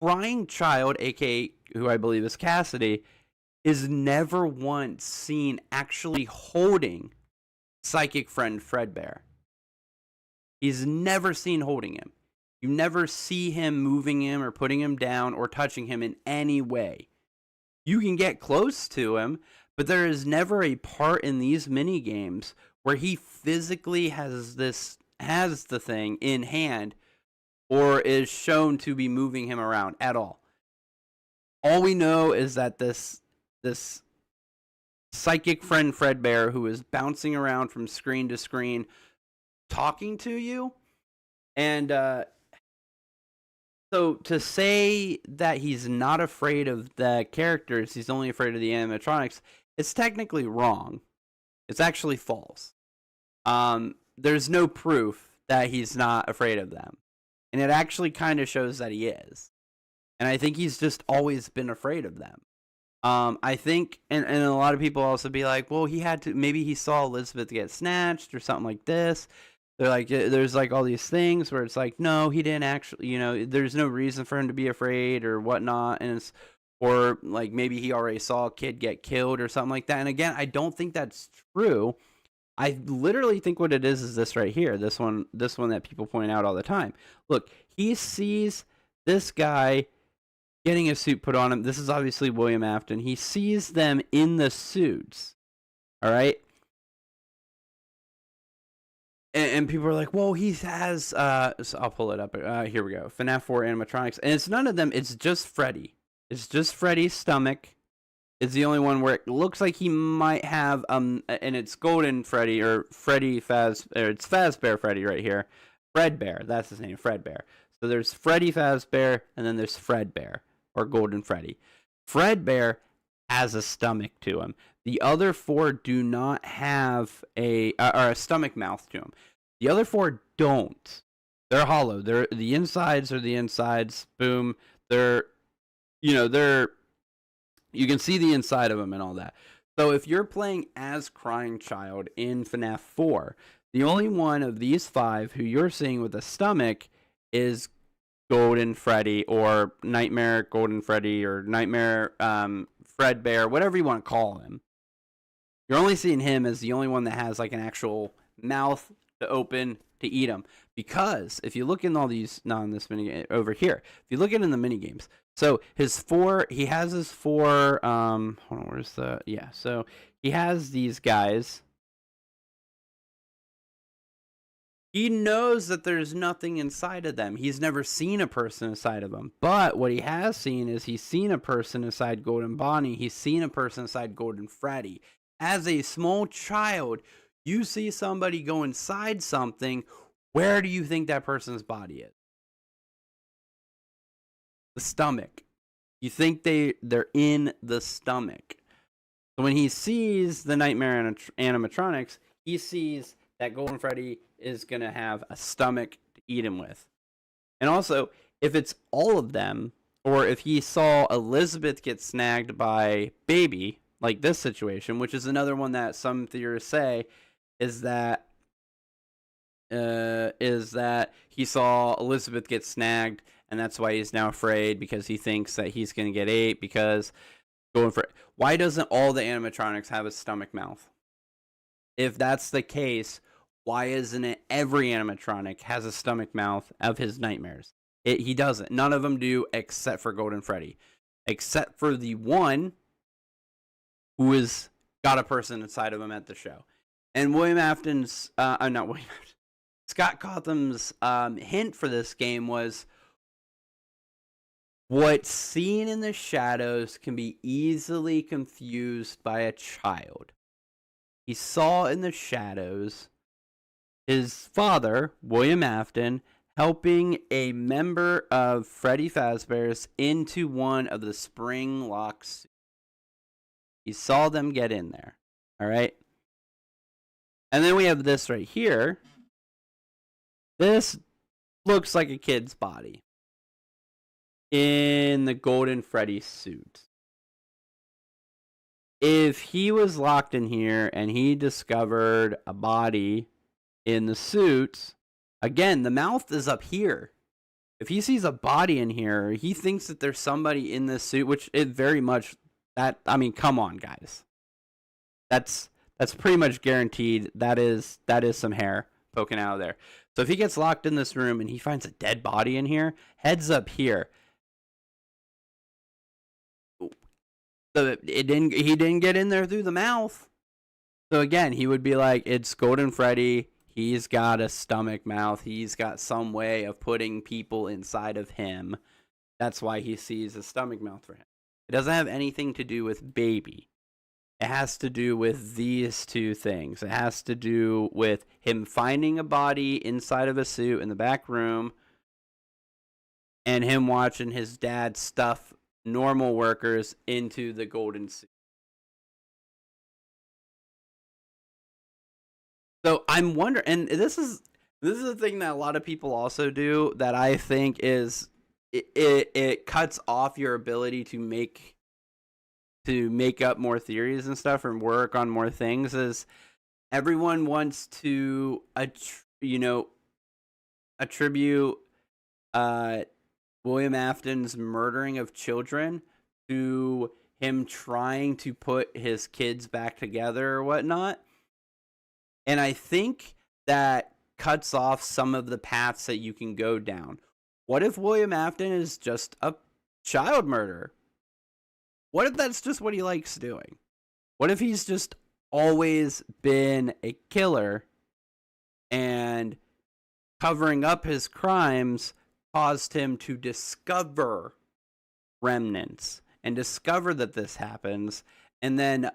crying child, aka who I believe is Cassidy, is never once seen actually holding psychic friend Fredbear. He's never seen holding him. You never see him moving him or putting him down or touching him in any way. You can get close to him, but there is never a part in these mini games where he physically has the thing in hand or is shown to be moving him around at all. All we know is that this psychic friend Fredbear, who is bouncing around from screen to screen talking to you, and so to say that he's not afraid of the characters, he's only afraid of the animatronics, it's technically wrong. It's actually false. There's no proof that he's not afraid of them, and it actually kind of shows that he is. And I think he's just always been afraid of them. I think, and a lot of people also be like, well, maybe he saw Elizabeth get snatched or something like this. They're like, there's like all these things where it's like, no, he didn't actually, there's no reason for him to be afraid or whatnot. And or like maybe he already saw a kid get killed or something like that. And again, I don't think that's true. I literally think what it is this right here. This one that people point out all the time. Look, he sees this guy getting a suit put on him. This is obviously William Afton. He sees them in the suits. All right. And people are like, well, he has, so I'll pull it up. Here we go. FNAF 4 animatronics. And it's none of them. It's just Freddy. It's just Freddy's stomach. It's the only one where it looks like he might have, and it's Golden Freddy, or Freddy it's Fazbear Freddy right here. Fredbear. That's his name, Fredbear. So there's Freddy Fazbear, and then there's Fredbear, or Golden Freddy. Fredbear has a stomach to him. The other four do not have a stomach mouth to them. The other four don't. They're hollow. The insides are the insides. Boom. You can see the inside of them and all that. So if you're playing as Crying Child in FNAF 4, the only one of these five who you're seeing with a stomach is Golden Freddy, or Nightmare Golden Freddy, or Nightmare Fredbear, whatever you want to call him. You're only seeing him as the only one that has like an actual mouth to open to eat him. Because if you look in all these, not in this mini over here, if you look in the mini games, so he has his four. Hold on, where's the? Yeah, so he has these guys. He knows that there's nothing inside of them. He's never seen a person inside of them. But what he has seen is he's seen a person inside Golden Bonnie. He's seen a person inside Golden Freddy. as a small child, you see somebody go inside something, where do you think that person's body is? The stomach. You think they're in the stomach. So when he sees the nightmare animatronics, he sees that Golden Freddy is going to have a stomach to eat him with. And also, if it's all of them, or if he saw Elizabeth get snagged by Baby, like this situation, which is another one that some theorists say is that he saw Elizabeth get snagged, and that's why he's now afraid, because he thinks that he's going to get ate, because why doesn't all the animatronics have a stomach mouth? If that's the case, why isn't it every animatronic has a stomach mouth of his nightmares? He doesn't. None of them do, except for Golden Freddy. Except for the one who has got a person inside of him at the show. And William Afton's, not William Afton, Scott Cawthon's hint for this game was, what's seen in the shadows can be easily confused by a child. He saw in the shadows his father, William Afton, helping a member of Freddy Fazbear's into one of the spring locks. He saw them get in there. All right. And then we have this right here. This looks like a kid's body in the Golden Freddy suit. If he was locked in here and he discovered a body in the suit, again, the mouth is up here. If he sees a body in here, he thinks that there's somebody in this suit, which it very much, I mean, come on, guys. That's pretty much guaranteed. That is some hair poking out of there. So if he gets locked in this room and he finds a dead body in here, heads up here. So he didn't get in there through the mouth. So again, he would be like, it's Golden Freddy. He's got a stomach mouth. He's got some way of putting people inside of him. That's why he sees a stomach mouth for him. It doesn't have anything to do with Baby. It has to do with these two things. It has to do with him finding a body inside of a suit in the back room, and him watching his dad stuff normal workers into the golden suit. So I'm wondering, and this is the thing that a lot of people also do that I think is it cuts off your ability to make up more theories and stuff and work on more things. Is everyone wants to attribute William Afton's murdering of children to him trying to put his kids back together or whatnot. And I think that cuts off some of the paths that you can go down. What if William Afton is just a child murderer? What if that's just what he likes doing? What if he's just always been a killer, and covering up his crimes caused him to discover remnants and discover that this happens, and then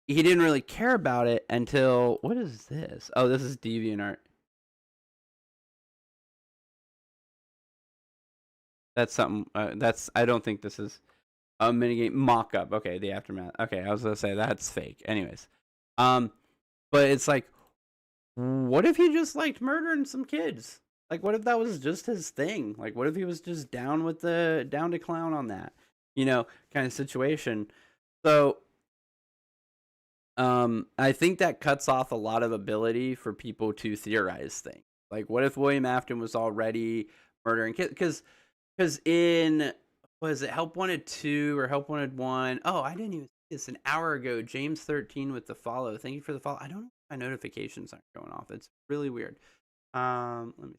he didn't really care about it until, what is this? Oh, this is DeviantArt. That's something, I don't think this is a minigame mock-up. Okay, the aftermath. Okay, I was gonna say that's fake. Anyways, but it's like, what if he just liked murdering some kids? Like, what if that was just his thing? Like, what if he was just down to clown on that, kind of situation? So, I think that cuts off a lot of ability for people to theorize things. Like, what if William Afton was already murdering kids? Because in, was it Help Wanted 2 or Help Wanted 1? Oh, I didn't even see this an hour ago. James 13 with the follow. Thank you for the follow. I don't know if my notifications aren't going off. It's really weird. Let me.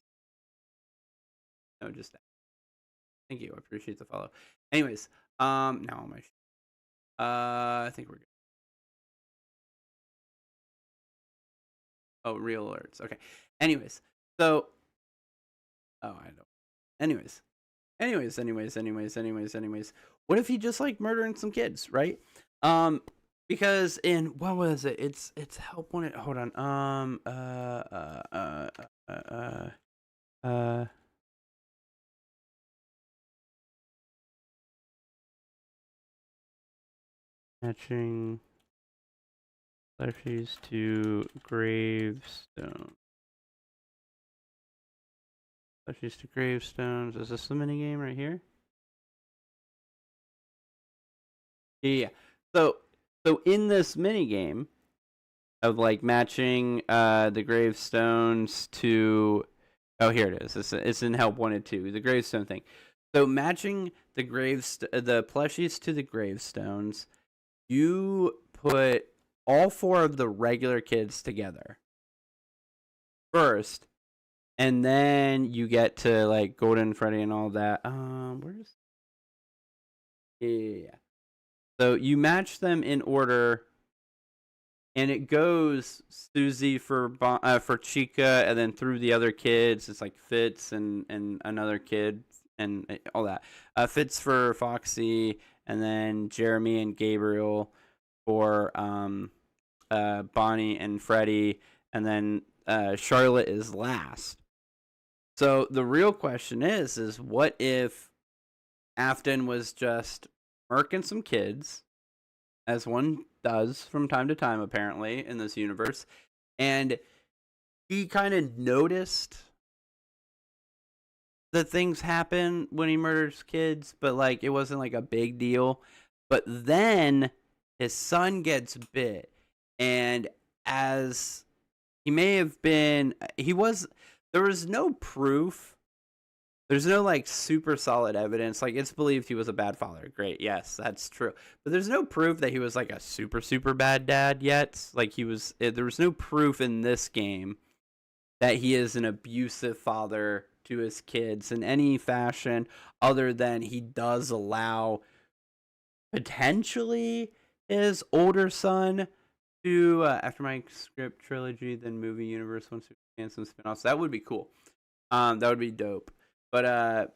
No, just that. Thank you. I appreciate the follow. Anyways, now on my. I think we're good. Oh, real alerts. Okay. Anyways, so. Oh, I don't. Anyways. What if he just like murdering some kids, right? Because in what was it? It's help wanted. Hold on. Uh. Matching plushies to gravestone. Plushies to gravestones. Is this the mini game right here? Yeah. So in this mini game of like matching the gravestones to, oh, here it is. It's in help 1 and 2, the gravestone thing. So matching the the plushies to the gravestones, you put all 4 of the regular kids together first, and then you get to like Golden Freddy and all that. Where's, yeah. So you match them in order, and it goes Susie for Chica, and then through the other kids, it's like Fitz and another kid and all that. Fitz for Foxy, and then Jeremy and Gabriel for Bonnie and Freddie, and then Charlotte is last. So the real question is what if Afton was just murking some kids, as one does from time to time, apparently, in this universe, and he kind of noticed that things happen when he murders kids, but like it wasn't like a big deal. But then his son gets bit, and as he may have been, there was no proof. There's no like super solid evidence. Like it's believed he was a bad father. Great, yes, that's true. But there's no proof that he was like a super bad dad yet. Like there was no proof in this game that he is an abusive father to his kids in any fashion, other than he does allow potentially his older son to after my script trilogy, then movie universe once and some spinoffs. That would be cool. That would be dope. But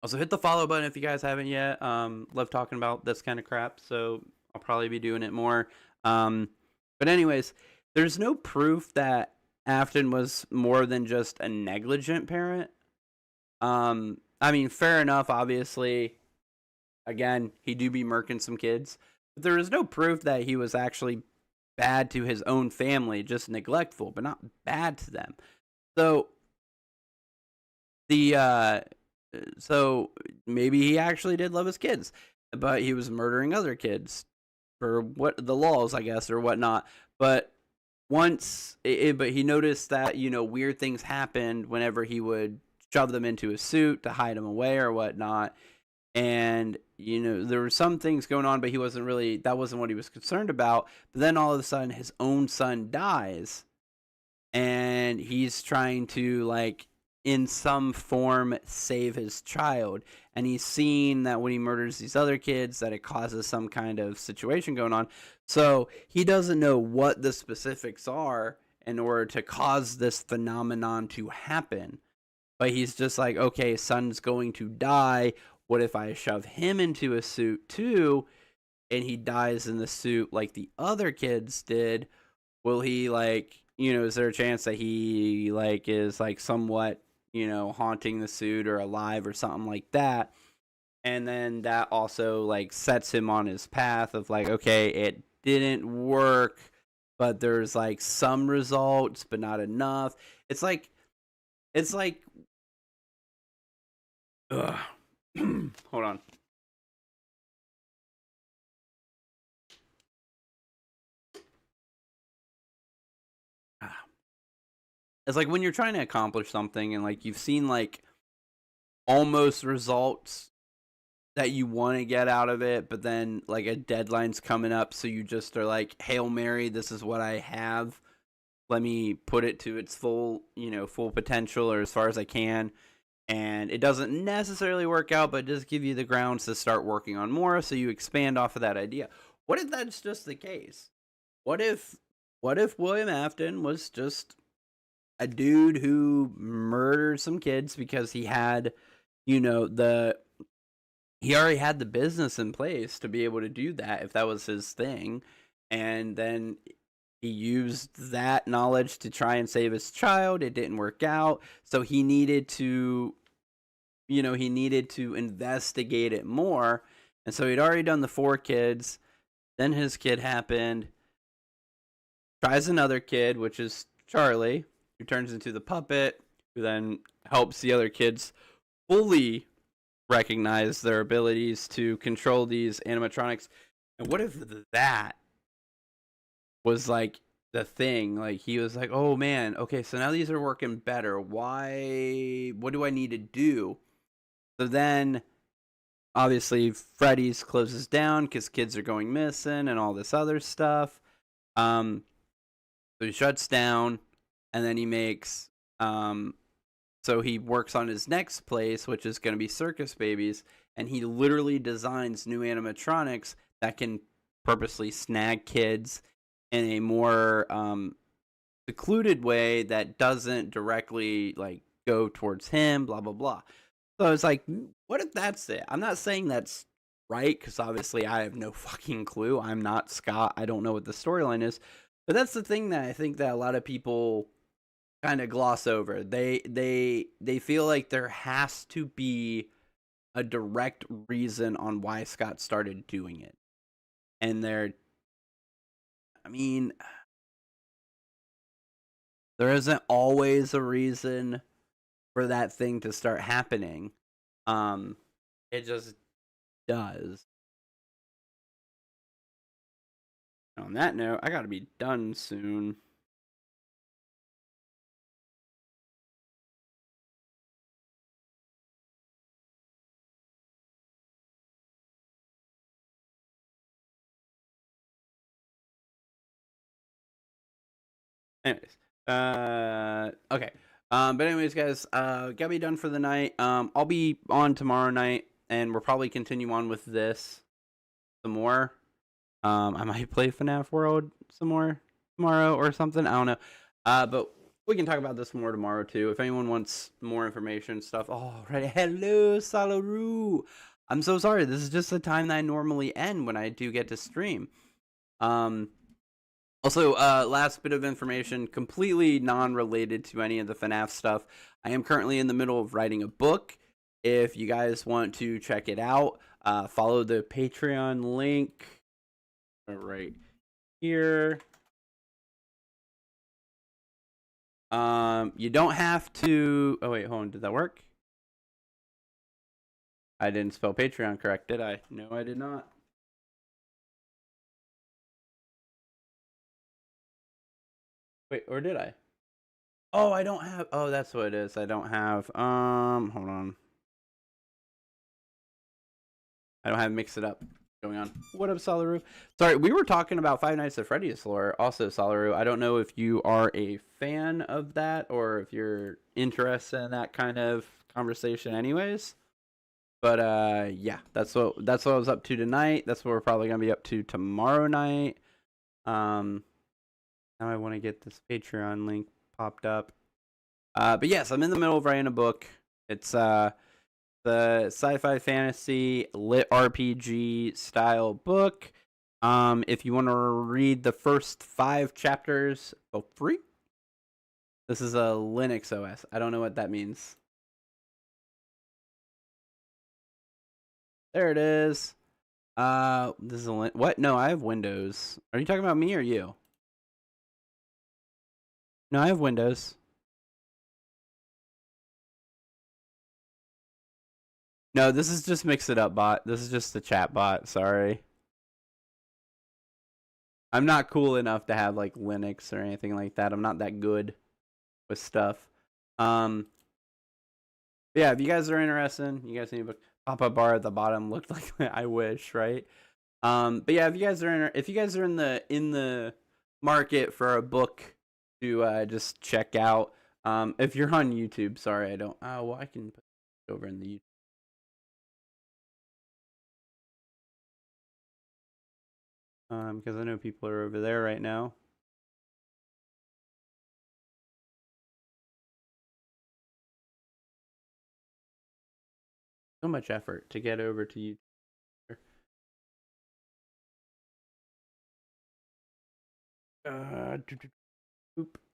also hit the follow button if you guys haven't yet. Love talking about this kind of crap, so I'll probably be doing it more. But anyways, there's no proof that Afton was more than just a negligent parent. I mean, fair enough, obviously. Again, he do be murking some kids. But there is no proof that he was actually bad to his own family, just neglectful, but not bad to them. So so maybe he actually did love his kids, but he was murdering other kids for what the laws, I guess, or whatnot. But but he noticed that weird things happened whenever he would shove them into a suit to hide them away or whatnot. And there were some things going on, but that wasn't what he was concerned about. But then all of a sudden, his own son dies, and he's trying to like, in some form, save his child. And he's seen that when he murders these other kids, that it causes some kind of situation going on. So he doesn't know what the specifics are in order to cause this phenomenon to happen. But he's just like, okay, son's going to die. What if I shove him into a suit too, and he dies in the suit like the other kids did? Will he is there a chance that he is somewhat haunting the suit or alive or something like that? And then that also sets him on his path of okay, it didn't work, but there's some results, but not enough. It's like ugh. Hold on. It's like when you're trying to accomplish something and you've seen almost results that you want to get out of it, but then a deadline's coming up, so you just are Hail Mary, this is what I have. Let me put it to its full potential, or as far as I can. And it doesn't necessarily work out, but it does give you the grounds to start working on more, so you expand off of that idea. What if that's just the case? What if William Afton was just a dude who murdered some kids because he had, he he already had the business in place to be able to do that if that was his thing. And then he used that knowledge to try and save his child. It didn't work out. So he needed to, he needed to investigate it more. And so he'd already done the 4 kids. Then his kid happened. Tries another kid, which is Charlie, who turns into the puppet, who then helps the other kids fully recognize their abilities to control these animatronics. And what if that was like the thing? Like, he was like, oh man, okay, so now these are working better. What do I need to do? So then obviously Freddy's closes down because kids are going missing and all this other stuff. So he shuts down, and then he makes so he works on his next place, which is going to be Circus Babies, and he literally designs new animatronics that can purposely snag kids in a more secluded way that doesn't directly like go towards him, blah blah blah. So it's like, what if that's it? I'm not saying that's right, because obviously I have no fucking clue. I'm not Scott. I don't know what the storyline is. But that's the thing that I think that a lot of people kind of gloss over. They feel like there has to be a direct reason on why Scott started doing it. And I mean, there isn't always a reason for that thing to start happening. It just does. On that note, I gotta be done soon. Anyways, okay. But anyways, guys, gotta be done for the night. I'll be on tomorrow night, and we'll probably continue on with this some more. I might play FNAF World some more tomorrow or something. I don't know. But we can talk about this more tomorrow too. If anyone wants more information, stuff. Oh, right. Hello, Salaru. I'm so sorry. This is just the time that I normally end when I do get to stream. Also, last bit of information, completely non-related to any of the FNAF stuff. I am currently in the middle of writing a book. If you guys want to check it out, follow the Patreon link right here. You don't have to. Oh wait, hold on. Did that work? I didn't spell Patreon correct, did I? No, I did not. Wait, or did I? Oh, I don't have. Oh, that's what it is. I don't have. Hold on. I don't have Mix It Up going on. What up, Salaru? Sorry, we were talking about Five Nights at Freddy's lore. Also, Salaru, I don't know if you are a fan of that or if you're interested in that kind of conversation anyways. But yeah, that's what I was up to tonight. That's what we're probably gonna be up to tomorrow night. Now I want to get this Patreon link popped up. But yes, I'm in the middle of writing a book. It's the sci-fi fantasy lit RPG style book. If you want to read the first 5 chapters for free, this is a Linux OS. I don't know what that means. There it is. This is a what? No, I have Windows. Are you talking about me or you? No, I have Windows. No, this is just Mix It Up bot. This is just the chat bot. Sorry. I'm not cool enough to have like Linux or anything like that. I'm not that good with stuff. Yeah, if you guys are interested, you guys need a book. Pop-up bar at the bottom looked like I wish, right? But yeah, if you guys are in the market for a book to just check out, if you're on YouTube, sorry, I don't. Oh, well, I can put it over in the YouTube. Because I know people are over there right now. so much effort to get over to you.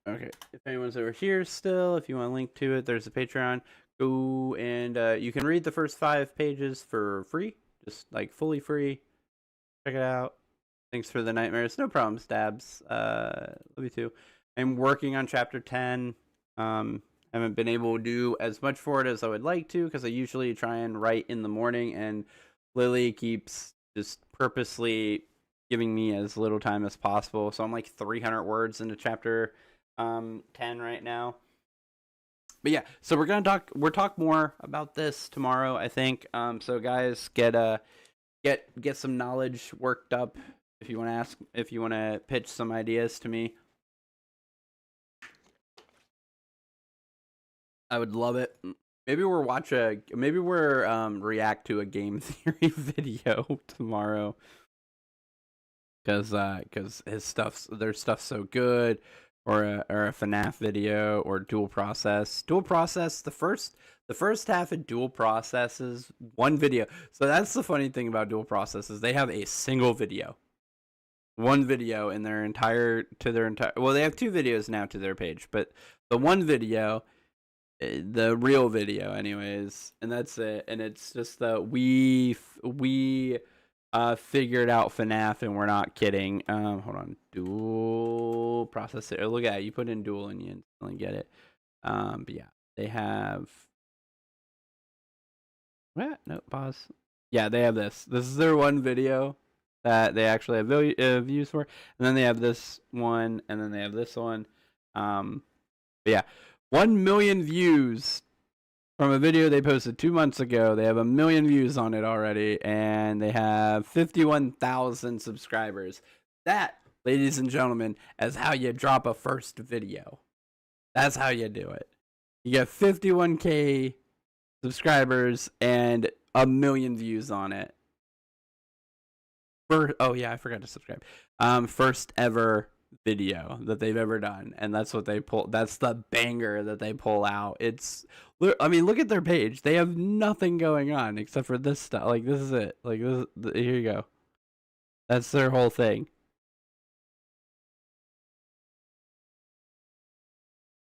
Okay, if anyone's over here still, if you want to link to it, there's a Patreon. Go and you can read the first 5 pages for free, just like fully free. Check it out. Thanks for the nightmares. No problem, Stabs. Love you too. I'm working on chapter 10. Haven't been able to do as much for it as I would like to because I usually try and write in the morning, and Lily keeps just purposely giving me as little time as possible. So I'm like 300 words into chapter 10 right now. But yeah, so we'll talk more about this tomorrow, I think. So guys, get some knowledge worked up if you want to pitch some ideas to me. I would love it. Maybe we'll react to a game theory video tomorrow. Cause their stuff's so good, or a FNAF video, or dual process. The first half of dual process is one video. So that's the funny thing about dual processes. They have a single video, one video in their entire. Well, they have 2 videos now to their page, but the one video, the real video, anyways, and that's it. And it's just the we figured out FNAF, and we're not kidding. Hold on, dual processor. Look at it. You put in dual and you instantly get it. But yeah, they have. What? No, pause. Yeah, they have this. This is their one video that they actually have views for, and then they have this one, and then they have this one. But yeah, 1 million views from a video they posted 2 months ago. They have 1 million views on it already, and they have 51,000 subscribers. That, ladies and gentlemen, is how you drop a first video. That's how you do it. You get 51K subscribers and 1 million views on it. Oh yeah, I forgot to subscribe. First ever video that they've ever done, and that's what they pull. That's the banger that they pull out. I mean, look at their page. They have nothing going on except for this stuff. Like, this is it. Like, here you go. That's their whole thing.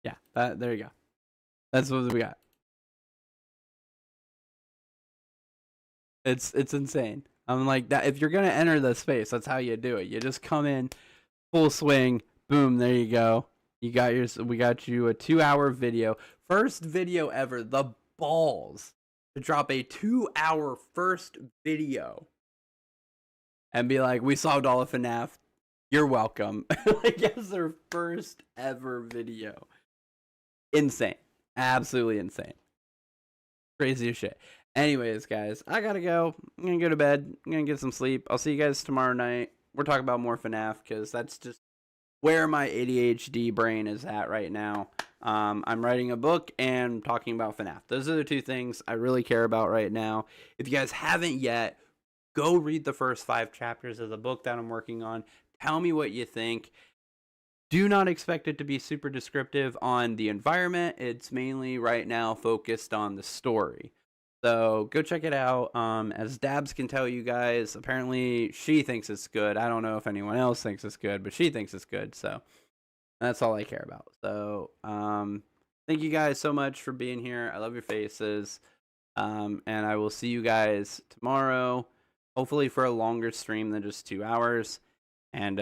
Yeah, there you go. That's what we got. It's insane. I'm like, that. If you're gonna enter the space, that's how you do it. You just come in, full swing, boom, there you go. We got you a 2-hour video. First video ever. The balls to drop a 2-hour first video and be like, we solved all of FNAF. You're welcome. Like, that's their first ever video. Insane. Absolutely insane. Crazy as shit. Anyways, guys, I gotta go. I'm gonna go to bed. I'm gonna get some sleep. I'll see you guys tomorrow night. We're talking about more FNAF because that's just where my ADHD brain is at right now. I'm writing a book and talking about FNAF. Those are the 2 things I really care about right now. If you guys haven't yet, go read the first 5 chapters of the book that I'm working on. Tell me what you think. Do not expect it to be super descriptive on the environment. It's mainly right now focused on the story. So go check it out. As Dabs can tell you guys, apparently she thinks it's good. I don't know if anyone else thinks it's good, but she thinks it's good. So that's all I care about. So thank you guys so much for being here. I love your faces. And I will see you guys tomorrow, hopefully for a longer stream than just 2 hours. And